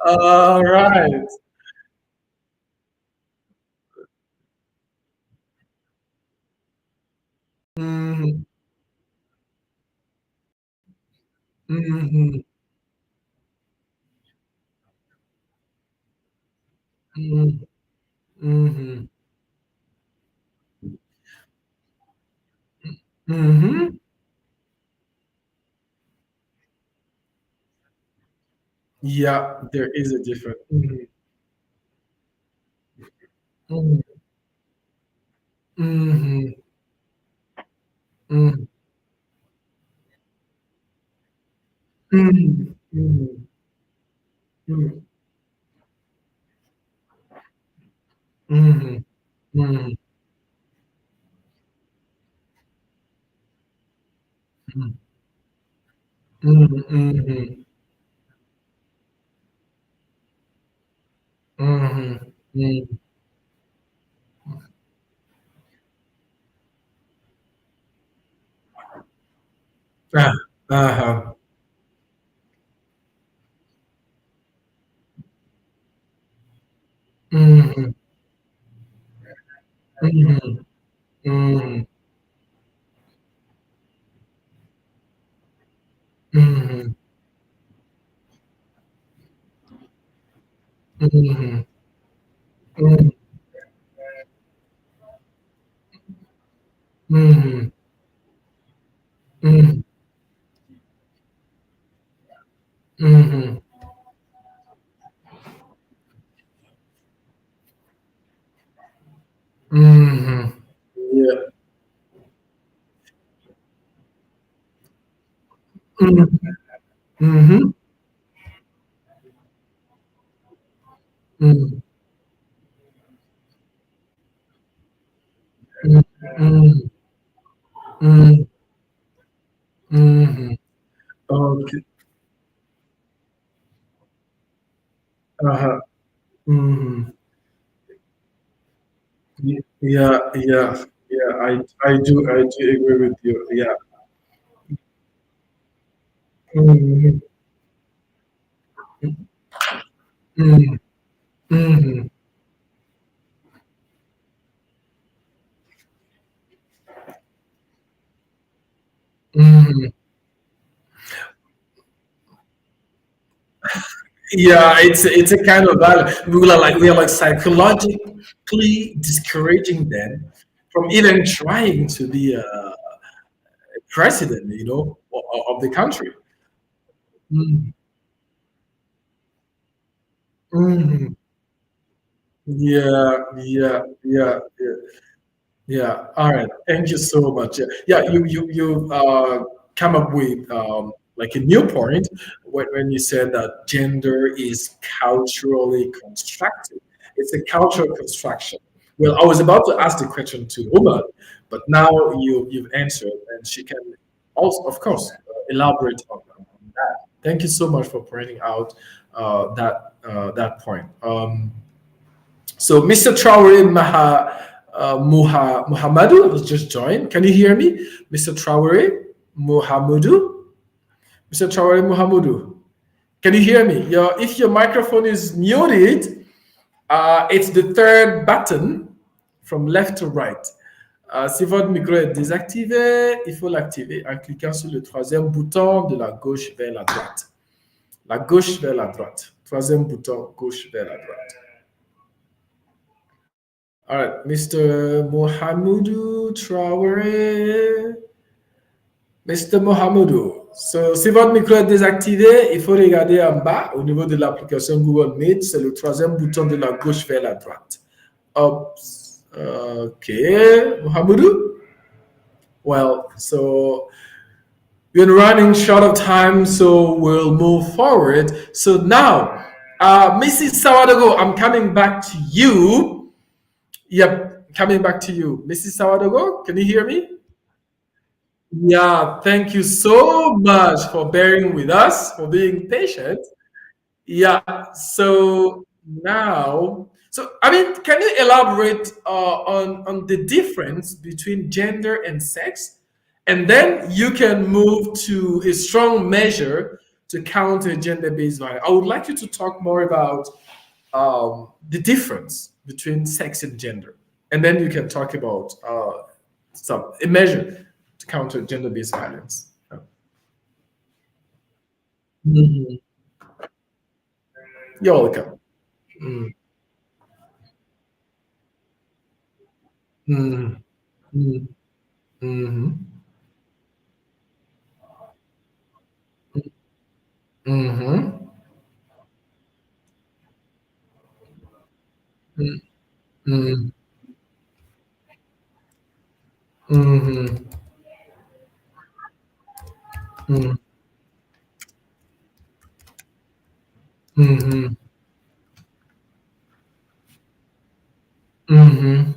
All right. Mm-hmm. Mm-hmm. Mm-hmm. Mm-hmm. Mm-hmm. Yeah, there is a difference. Mm-hmm. Mm-hmm. Mm-hmm. Mm-hmm. Mm-hmm. Mm-hmm. Mm-hmm. Mm-hmm. Mm-hmm. Mm-hmm. Mm-hmm. Ah, uh-huh. Mm-hmm. Mm-hmm. Mm-hmm. Mhm, mhm, mhm, mhm, mhm, mhm, mhm. Yeah. Mhm, mhm, mhm, mhm, mhm, mhm, mhm. Okay. Uh-huh. Mhm. Yeah, yeah, yeah. I do agree with you. Yeah. Mhm, mhm, mhm, mhm. Yeah, it's a kind of balance. We are like psychologically discouraging them from even trying to be a president, of the country. Mm, mhm. Yeah, yeah, yeah, yeah. Yeah. All right. Thank you so much. Yeah. Yeah. You come up with like a new point when you said that gender is culturally constructed. It's a cultural construction. Well, I was about to ask the question to Uma, but now you've answered, and she can also, of course, elaborate on that. Thank you so much for pointing out that point. So Mr. Traore Muhammadu has just joined. Can you hear me, Mr. Traore? Muhammadu. Mr. Traore Muhammadu. Can you hear me? If your microphone is muted, it's the third button from left to right. Si votre micro est désactivé, il faut l'activer en cliquant sur le troisième bouton de la gauche vers la droite. La gauche vers la droite. Troisième bouton, gauche vers la droite. All right, Mr. Mohamedou Traoré. Mr. Mohamedou. So, si votre micro est désactivé, il faut regarder en bas au niveau de l'application Google Meet. C'est le troisième bouton de la gauche vers la droite. Oops. Okay, Mohamedou. Well, so we're running short of time, so we'll move forward. So now, Mrs. Sawadago, I'm coming back to you. Yep, coming back to you. Mrs. Sawadago, can you hear me? Yeah, thank you so much for bearing with us, for being patient. Yeah, so now, so I mean, can you elaborate on the difference between gender and sex? And then you can move to a strong measure to counter gender-based violence. I would like you to talk more about the difference between sex and gender, and then you can talk about a measure to counter gender-based violence. Mhm. You're welcome. Mm, mm, mm, mhm, mhm, mm, mm, mhm, mm, mhm, mhm,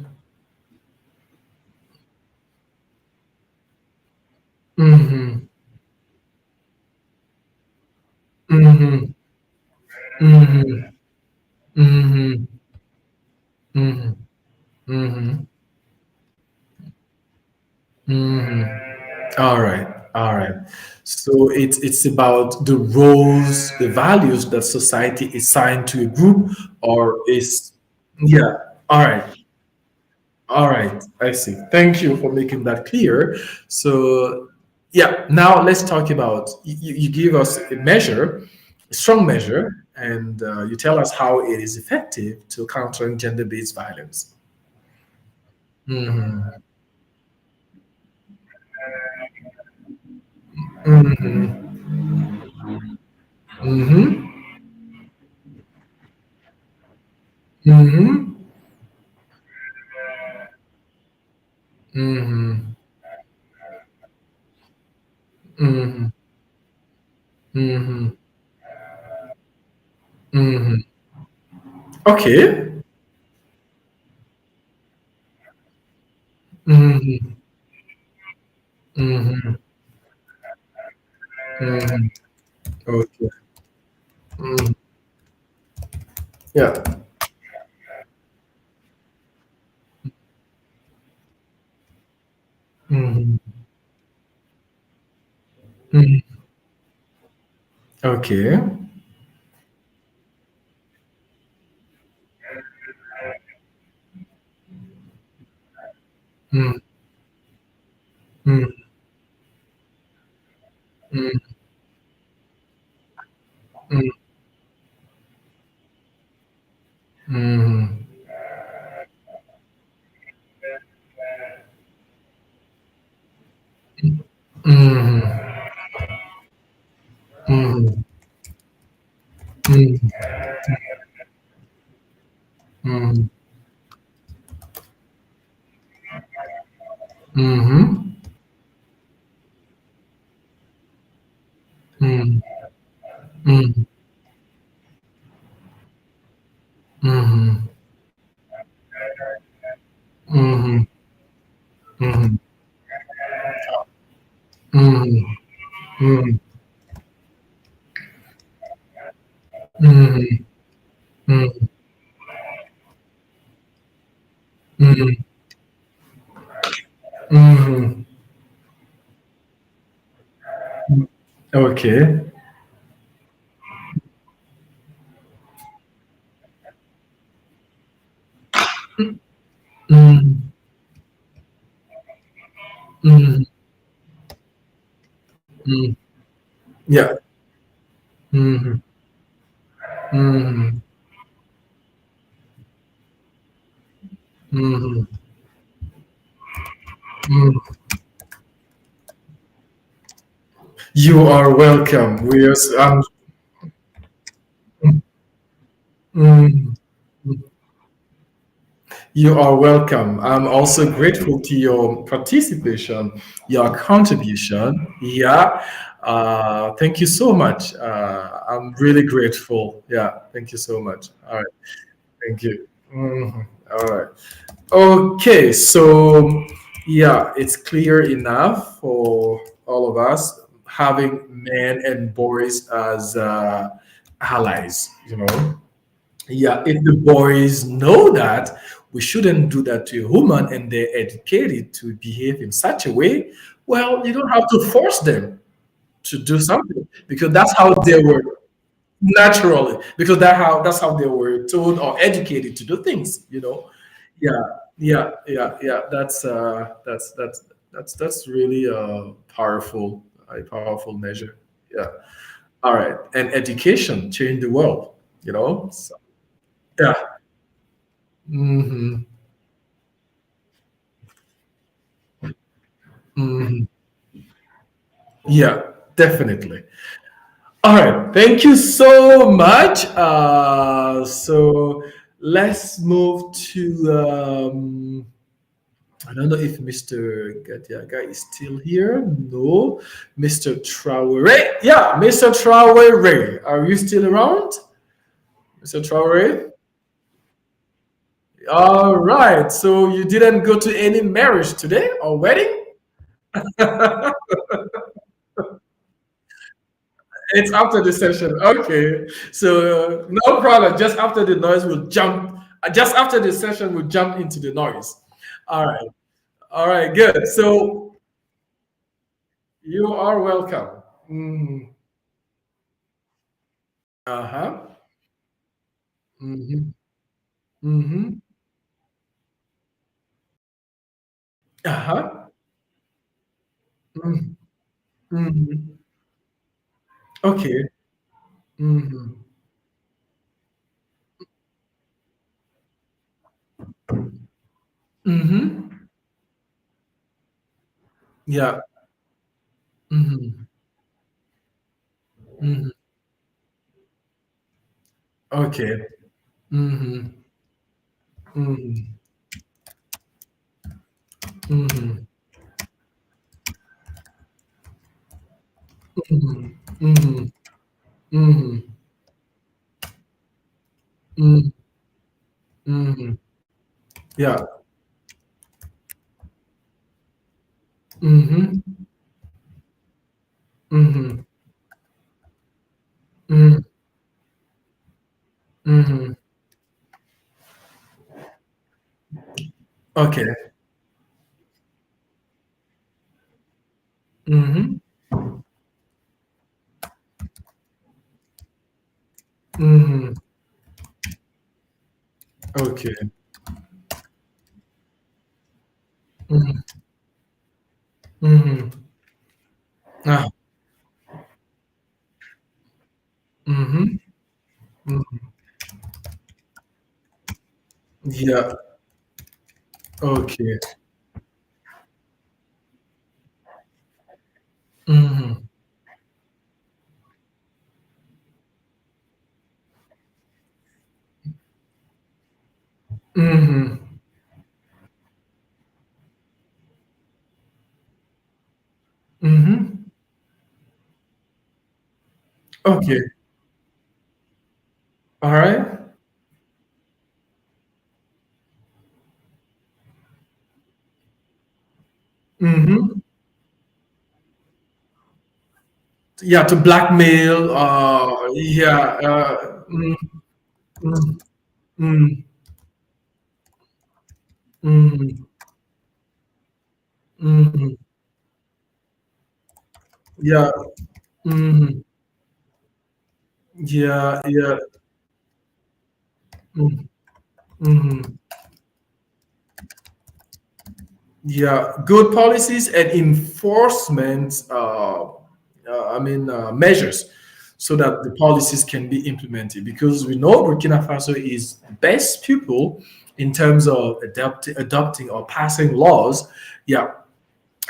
mhm, mhm, mhm, mhm, mhm, mhm, mhm. All right, all right. So it's about the roles, the values that society assigned to a group, or is yeah. All right, all right. I see. Thank you for making that clear. So yeah, now let's talk about you give us a measure, a strong measure, and you tell us how it is effective to countering gender-based violence. Mm-hmm. Mm-hmm. Mm-hmm. Mm-hmm. Mm-hmm. Mm-hmm. Mm-hmm. Mm-hmm. Okay. Mm-hmm. Mm-hmm. Mm-hmm. Okay. Mm-hmm. Yeah. Mm-hmm. Mm-hmm. Okay. Mm-hmm. Mm-hmm. Mm-hmm. Mm-hmm. Mm-hmm. Mm-hmm. Mm-hmm. Mm-hmm. Mm-hmm. Mm-hmm. Mm-hmm. Mm-hmm. Mm-hmm. Mm-hmm. Mm-hmm. Mm-hmm. Mm-hmm. Mm-hmm. Mm-hmm. Okay. Mm, mm, mm. Yeah. Mm, mm, mm, mm. You are welcome. We are. Mm, you are welcome. I'm also grateful to your participation, your contribution. Yeah. Thank you so much. I'm really grateful. Yeah. Thank you so much. All right. Thank you. All right. Okay. So, yeah, it's clear enough for all of us having men and boys as allies, you know. Yeah, if the boys know that we shouldn't do that to a woman and they're educated to behave in such a way, well, you don't have to force them to do something because that's how they were naturally, because that's how they were told or educated to do things, you know. Yeah, yeah. That's really a powerful measure. Yeah. All right. And education changed the world, you know. So, yeah. Hmm. Hmm. Yeah, definitely. All right. Thank you so much. So let's move to, I don't know if Mr. Gadiaga is still here. No. Mr. Traore. Yeah, Mr. Traore. Are you still around? Mr. Traore? All right. So you didn't go to any marriage today or wedding? It's after the session. Okay. So no problem. Just after the noise, we'll jump. Just after the session, we'll jump into the noise. All right. All right. Good. So you are welcome. Mm-hmm. Uh huh. Mm-hmm. Mm-hmm. Uh huh. Mm-hmm. Mm-hmm. Okay. Mm-hmm. Mm-hmm. Yeah. Mm-hmm. Mm-hmm. Okay. Mm-hmm. Mm-hmm. Mm-hmm. Mm-hmm. Mm-hmm. Mm-hmm. Mm-hmm. Yeah. Mhm, mhm, mhm, mhm. Okay. Mhm, mhm. Okay. Mhm, mhm. Ah, mhm, mhm. Yeah. Okay. Mhm, mhm, mhm. Okay. All right. Mhm. Yeah, to blackmail. Yeah. Mm, mm, mm, mm. Yeah. Hmm. Yeah, yeah. Mm-hmm. Yeah, good policies and enforcement. Measures so that the policies can be implemented. Because we know Burkina Faso is best pupil in terms of adopting or passing laws. Yeah,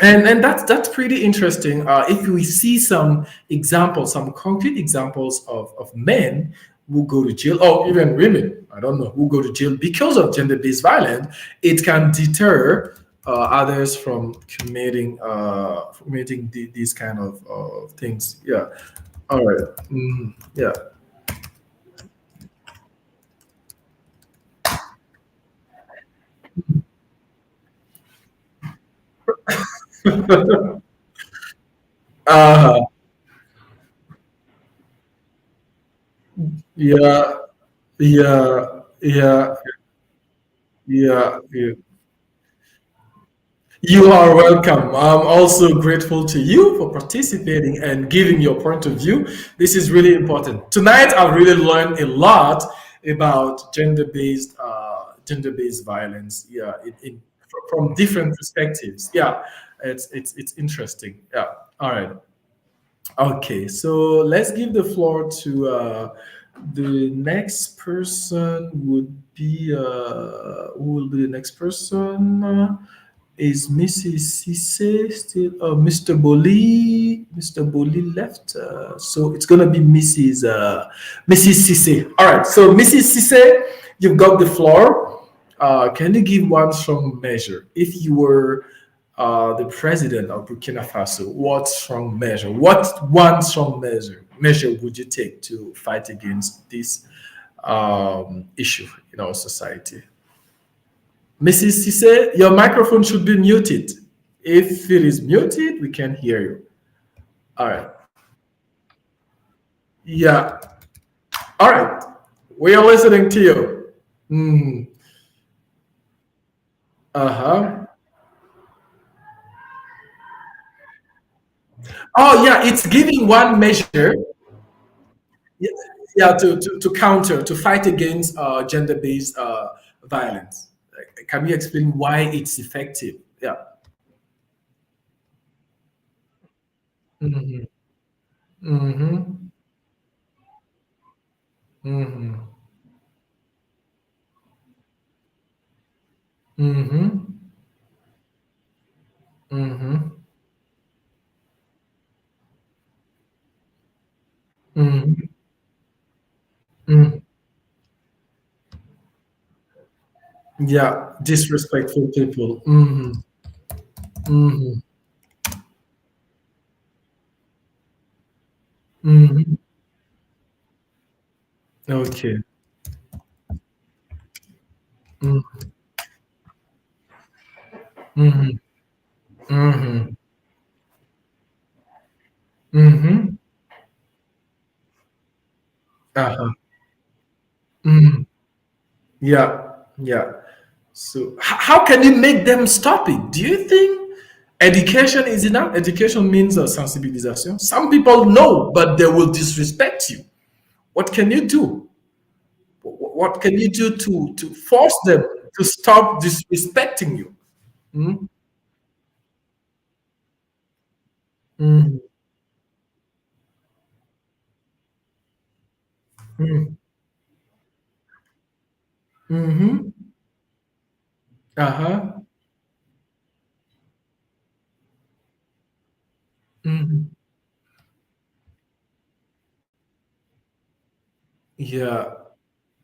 and that's pretty interesting. If we see some examples, some concrete examples of men who go to jail, or even women, I don't know, who go to jail because of gender-based violence, it can deter others from committing these kind of things. Yeah. All right. Yeah. uh, yeah. Yeah. Yeah. Yeah. You are welcome. I'm also grateful to you for participating and giving your point of view. This is really important. Tonight, I've really learned a lot about gender-based violence. Yeah, from different perspectives. Yeah, it's interesting. Yeah. All right. Okay, so let's give the floor to the next person. Would be who will be the next person? Is Mrs. Cisse still? Mr. Boli. Mr. Boli left. So it's gonna be Mrs. Cisse. All right. So Mrs. Cisse, you've got the floor. Can you give one strong measure if you were the president of Burkina Faso? What one strong measure would you take to fight against this issue in our society? Mrs. Cisse, your microphone should be muted. If it is muted, we can hear you. All right. Yeah. All right. We are listening to you. Mm. Uh huh. Oh, yeah. It's giving one measure. Yeah, yeah, to counter, to fight against gender-based violence. Can you explain why it's effective? Yeah. Mm-hmm. Mm-hmm. Mm-hmm. Mm-hmm. Mm-hmm. Mm-hmm. Mm-hmm. Yeah, disrespectful people. Mm-hmm. Mm-hmm. Mm-hmm. Okay. Mm-hmm. Mm-hmm. Mm-hmm. Mm-hmm. Uh-huh. Mm-hmm. Yeah. Yeah. So, how can you make them stop it? Do you think education is enough? Education means sensibilisation. Some people know, but they will disrespect you. What can you do? What can you do to force them to stop disrespecting you? Mm, mm, mm, mm-hmm. Uh-huh. Mm-hmm. Yeah.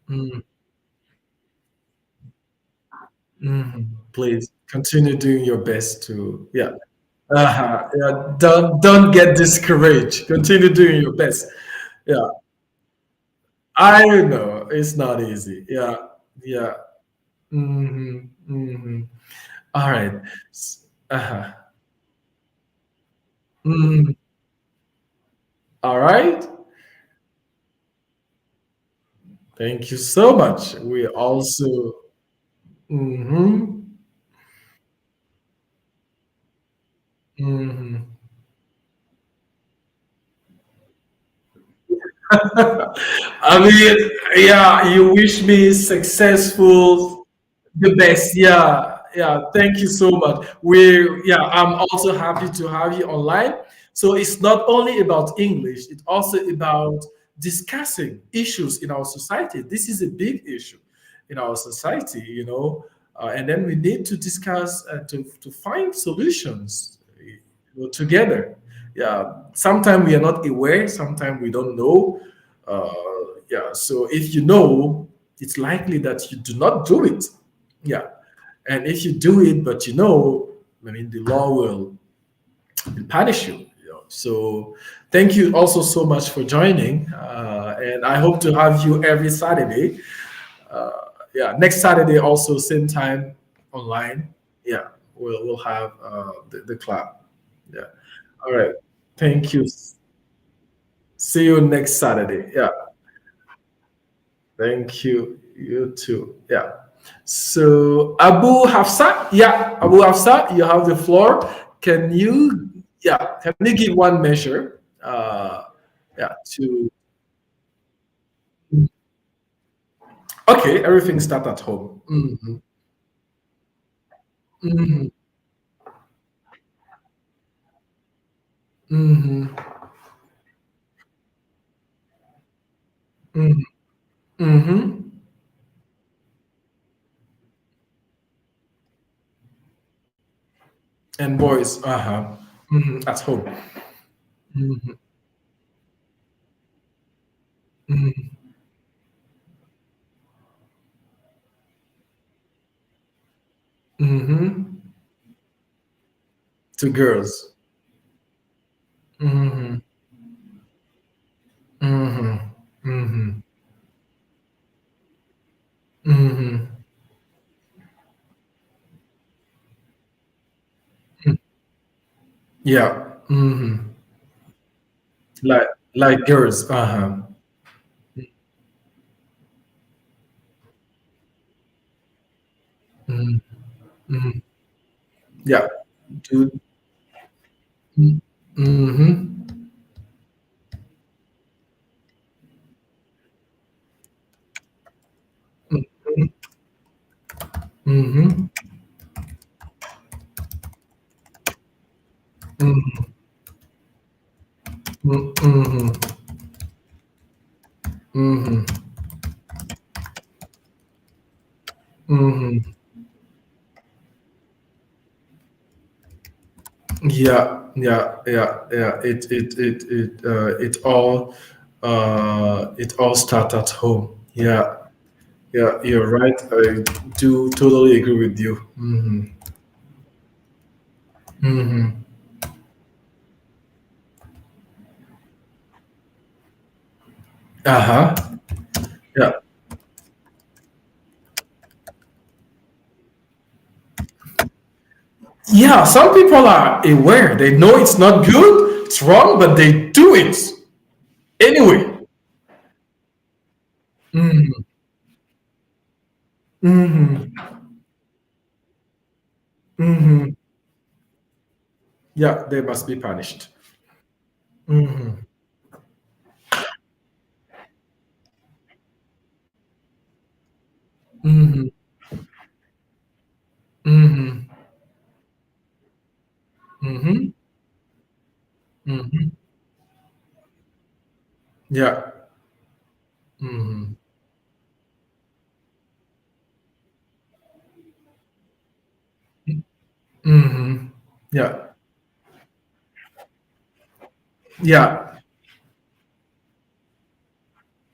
Mm, mm-hmm. Please continue doing your best to, yeah. Uh-huh. Yeah. Don't get discouraged. Continue doing your best. Yeah. I know it's not easy. Yeah, yeah. Hmm. Hmm. All right. Uh-huh. Mhm. All right. Thank you so much. We also. Hmm. Hmm. I mean, yeah, you wish me successful, the best. Yeah, yeah. Thank you so much. Yeah, I'm also happy to have you online. So it's not only about English, it's also about discussing issues in our society. This is a big issue in our society, and then we need to discuss to find solutions, together. Yeah, sometimes we are not aware, sometimes we don't know. Uh, yeah, so if you know, it's likely that you do not do it. Yeah, and if you do it, but I mean, the law will punish you. So thank you also so much for joining, and I hope to have you every Saturday. Uh, yeah, next Saturday also same time online. Yeah, we'll have the club. Yeah. All right. Thank you. See you next Saturday. Yeah. Thank you. You too. Yeah. So Abu Hafsa, yeah, Abu Hafsa, you have the floor. Can you give one measure? Yeah, to okay, everything start at home. Hmm. Hmm. Hmm. Hmm. And boys, at home. Hmm. Hmm. Hmm. To girls. Hmm. Hmm. Hmm. Hmm. Yeah. Like like girls. Mhm. Mhm. Yeah. Dude. Mm-hmm. Mm-hmm. Mm-hmm. Mm-hmm. Mm-hmm. Mm-hmm. Yeah, yeah, yeah, yeah. It all start at home. Yeah, yeah. You're right. I do totally agree with you. Mm-hmm. Mm-hmm. Uh-huh. Yeah. Yeah, some people are aware. They know it's not good, it's wrong, but they do it anyway. Mm-hmm. Mm-hmm. Mm-hmm. Yeah, they must be punished. Mm-hmm. Mm-hmm. Mm-hmm. Mm-hmm. Mm-hmm. Yeah. Mm-hmm. Mm-hmm. Yeah. Yeah.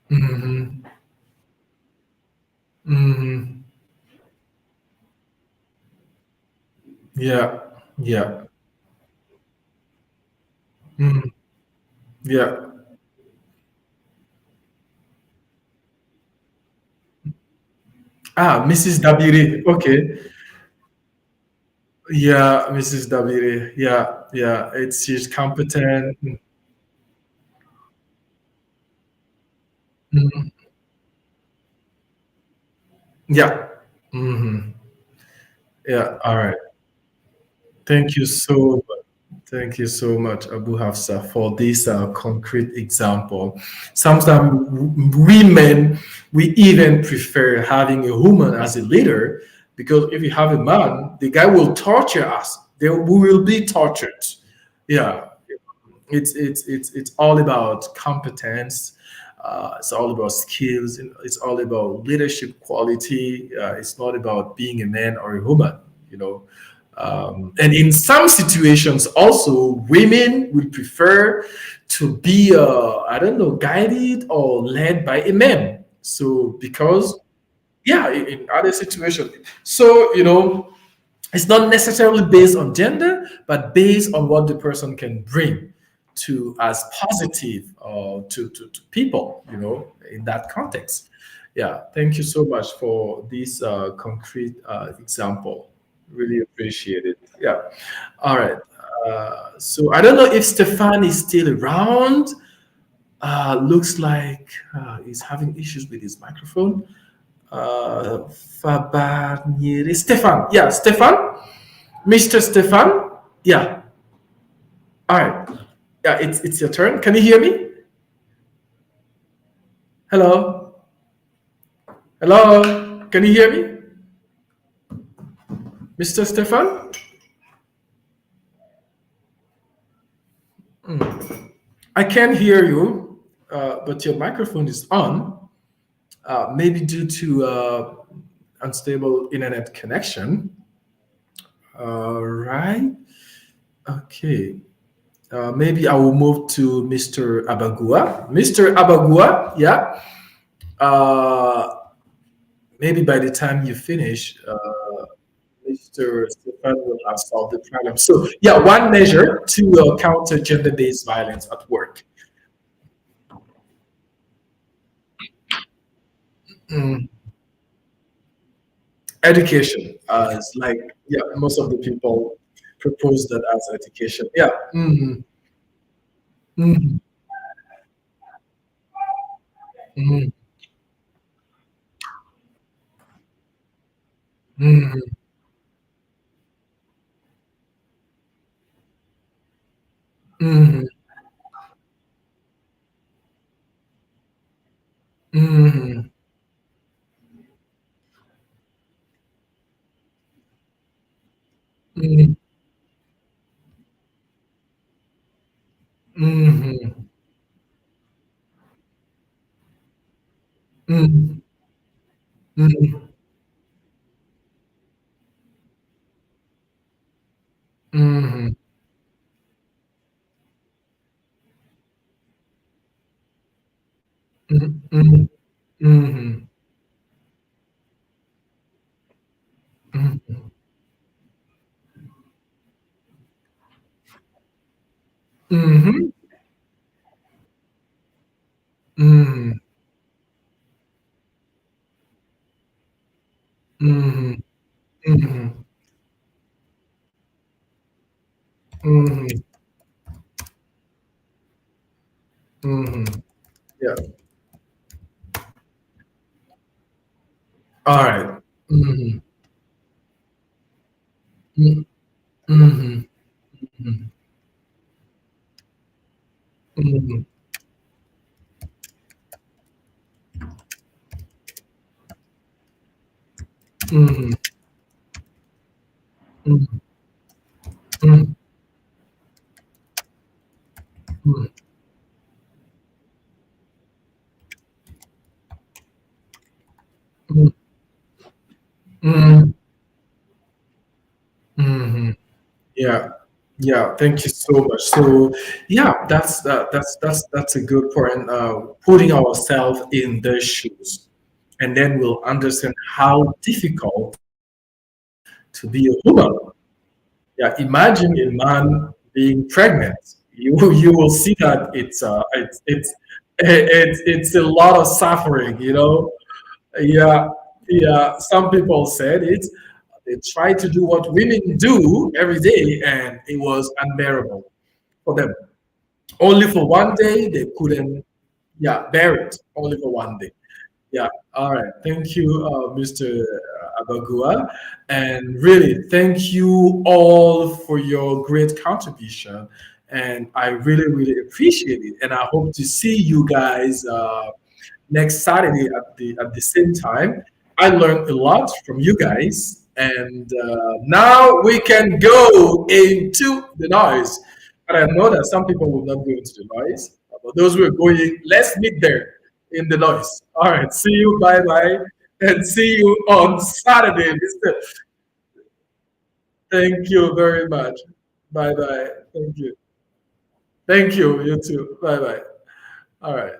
Mm-hmm. Mm-hmm. Yeah. Yeah. Mm-hmm. Yeah. Ah, Mrs. Dabiri. Okay. Yeah, Mrs. Dabiri. Yeah. Yeah. She's competent. Mhm. Yeah. Hmm. Yeah. All right. Thank you so much. Thank you so much, Abu Hafsa, for this concrete example. Sometimes women, we even prefer having a woman as a leader because if you have a man, the guy will torture us. We will be tortured. Yeah, it's all about competence. It's all about skills. It's all about leadership quality. It's not about being a man or a woman. You know, and in some situations, also women would prefer to be, I don't know, guided or led by a man. So because yeah, in other situations, so it's not necessarily based on gender, but based on what the person can bring to as positive to people, in that context. Yeah, thank you so much for this concrete example. Really appreciate it. Yeah. All right. So I don't know if Stefan is still around. Looks like he's having issues with his microphone. Fabanieri. Stefan. Yeah, Stefan. Mr. Stefan? Yeah. All right. Yeah, it's your turn. Can you hear me? Hello? Hello? Can you hear me? Mr. Stefan? I can hear you, but your microphone is on. Maybe due to unstable internet connection. All right. Okay. Maybe I will move to Mr. Abagua. Mr. Abagua, yeah. Uh, Maybe by the time you finish, Mr. Stefan will have solved the problem. So, yeah, one measure to counter gender-based violence at work. Mm, education is like, yeah, most of the people propose that as education. Yeah. Hmm. Hmm. Hmm. Hmm. Hmm. Hmm. Hmm. Hmm. Hmm. Hmm. Hmm. Hmm. Hmm. Hmm. Hmm. Hmm. Hmm. Hmm. Hmm. Yeah. All right. Mhm. Mm. Mhm. Mhm. Mhm. Mhm. Mhm. Mhm. Mhm. Mhm. Mhm. Yeah. Yeah. Thank you so much. So, yeah, that's a good point. Putting ourselves in their shoes, and then we'll understand how difficult to be a woman. Yeah. Imagine a man being pregnant. You will see that it's a lot of suffering. Yeah, yeah. Some people said it. They tried to do what women do every day, and it was unbearable for them. Only for one day, they couldn't, yeah, bear it. Only for one day. Yeah. All right. Thank you, Mr. Abagua. And really, thank you all for your great contribution. And I really, really appreciate it. And I hope to see you guys next Saturday at the same time. I learned a lot from you guys. And now we can go into the noise. But I know that some people will not go into the noise. But those who are going, let's meet there in the noise. All right. See you. Bye bye. And see you on Saturday, Mr. Thank you very much. Bye bye. Thank you. Thank you. You too. Bye bye. All right.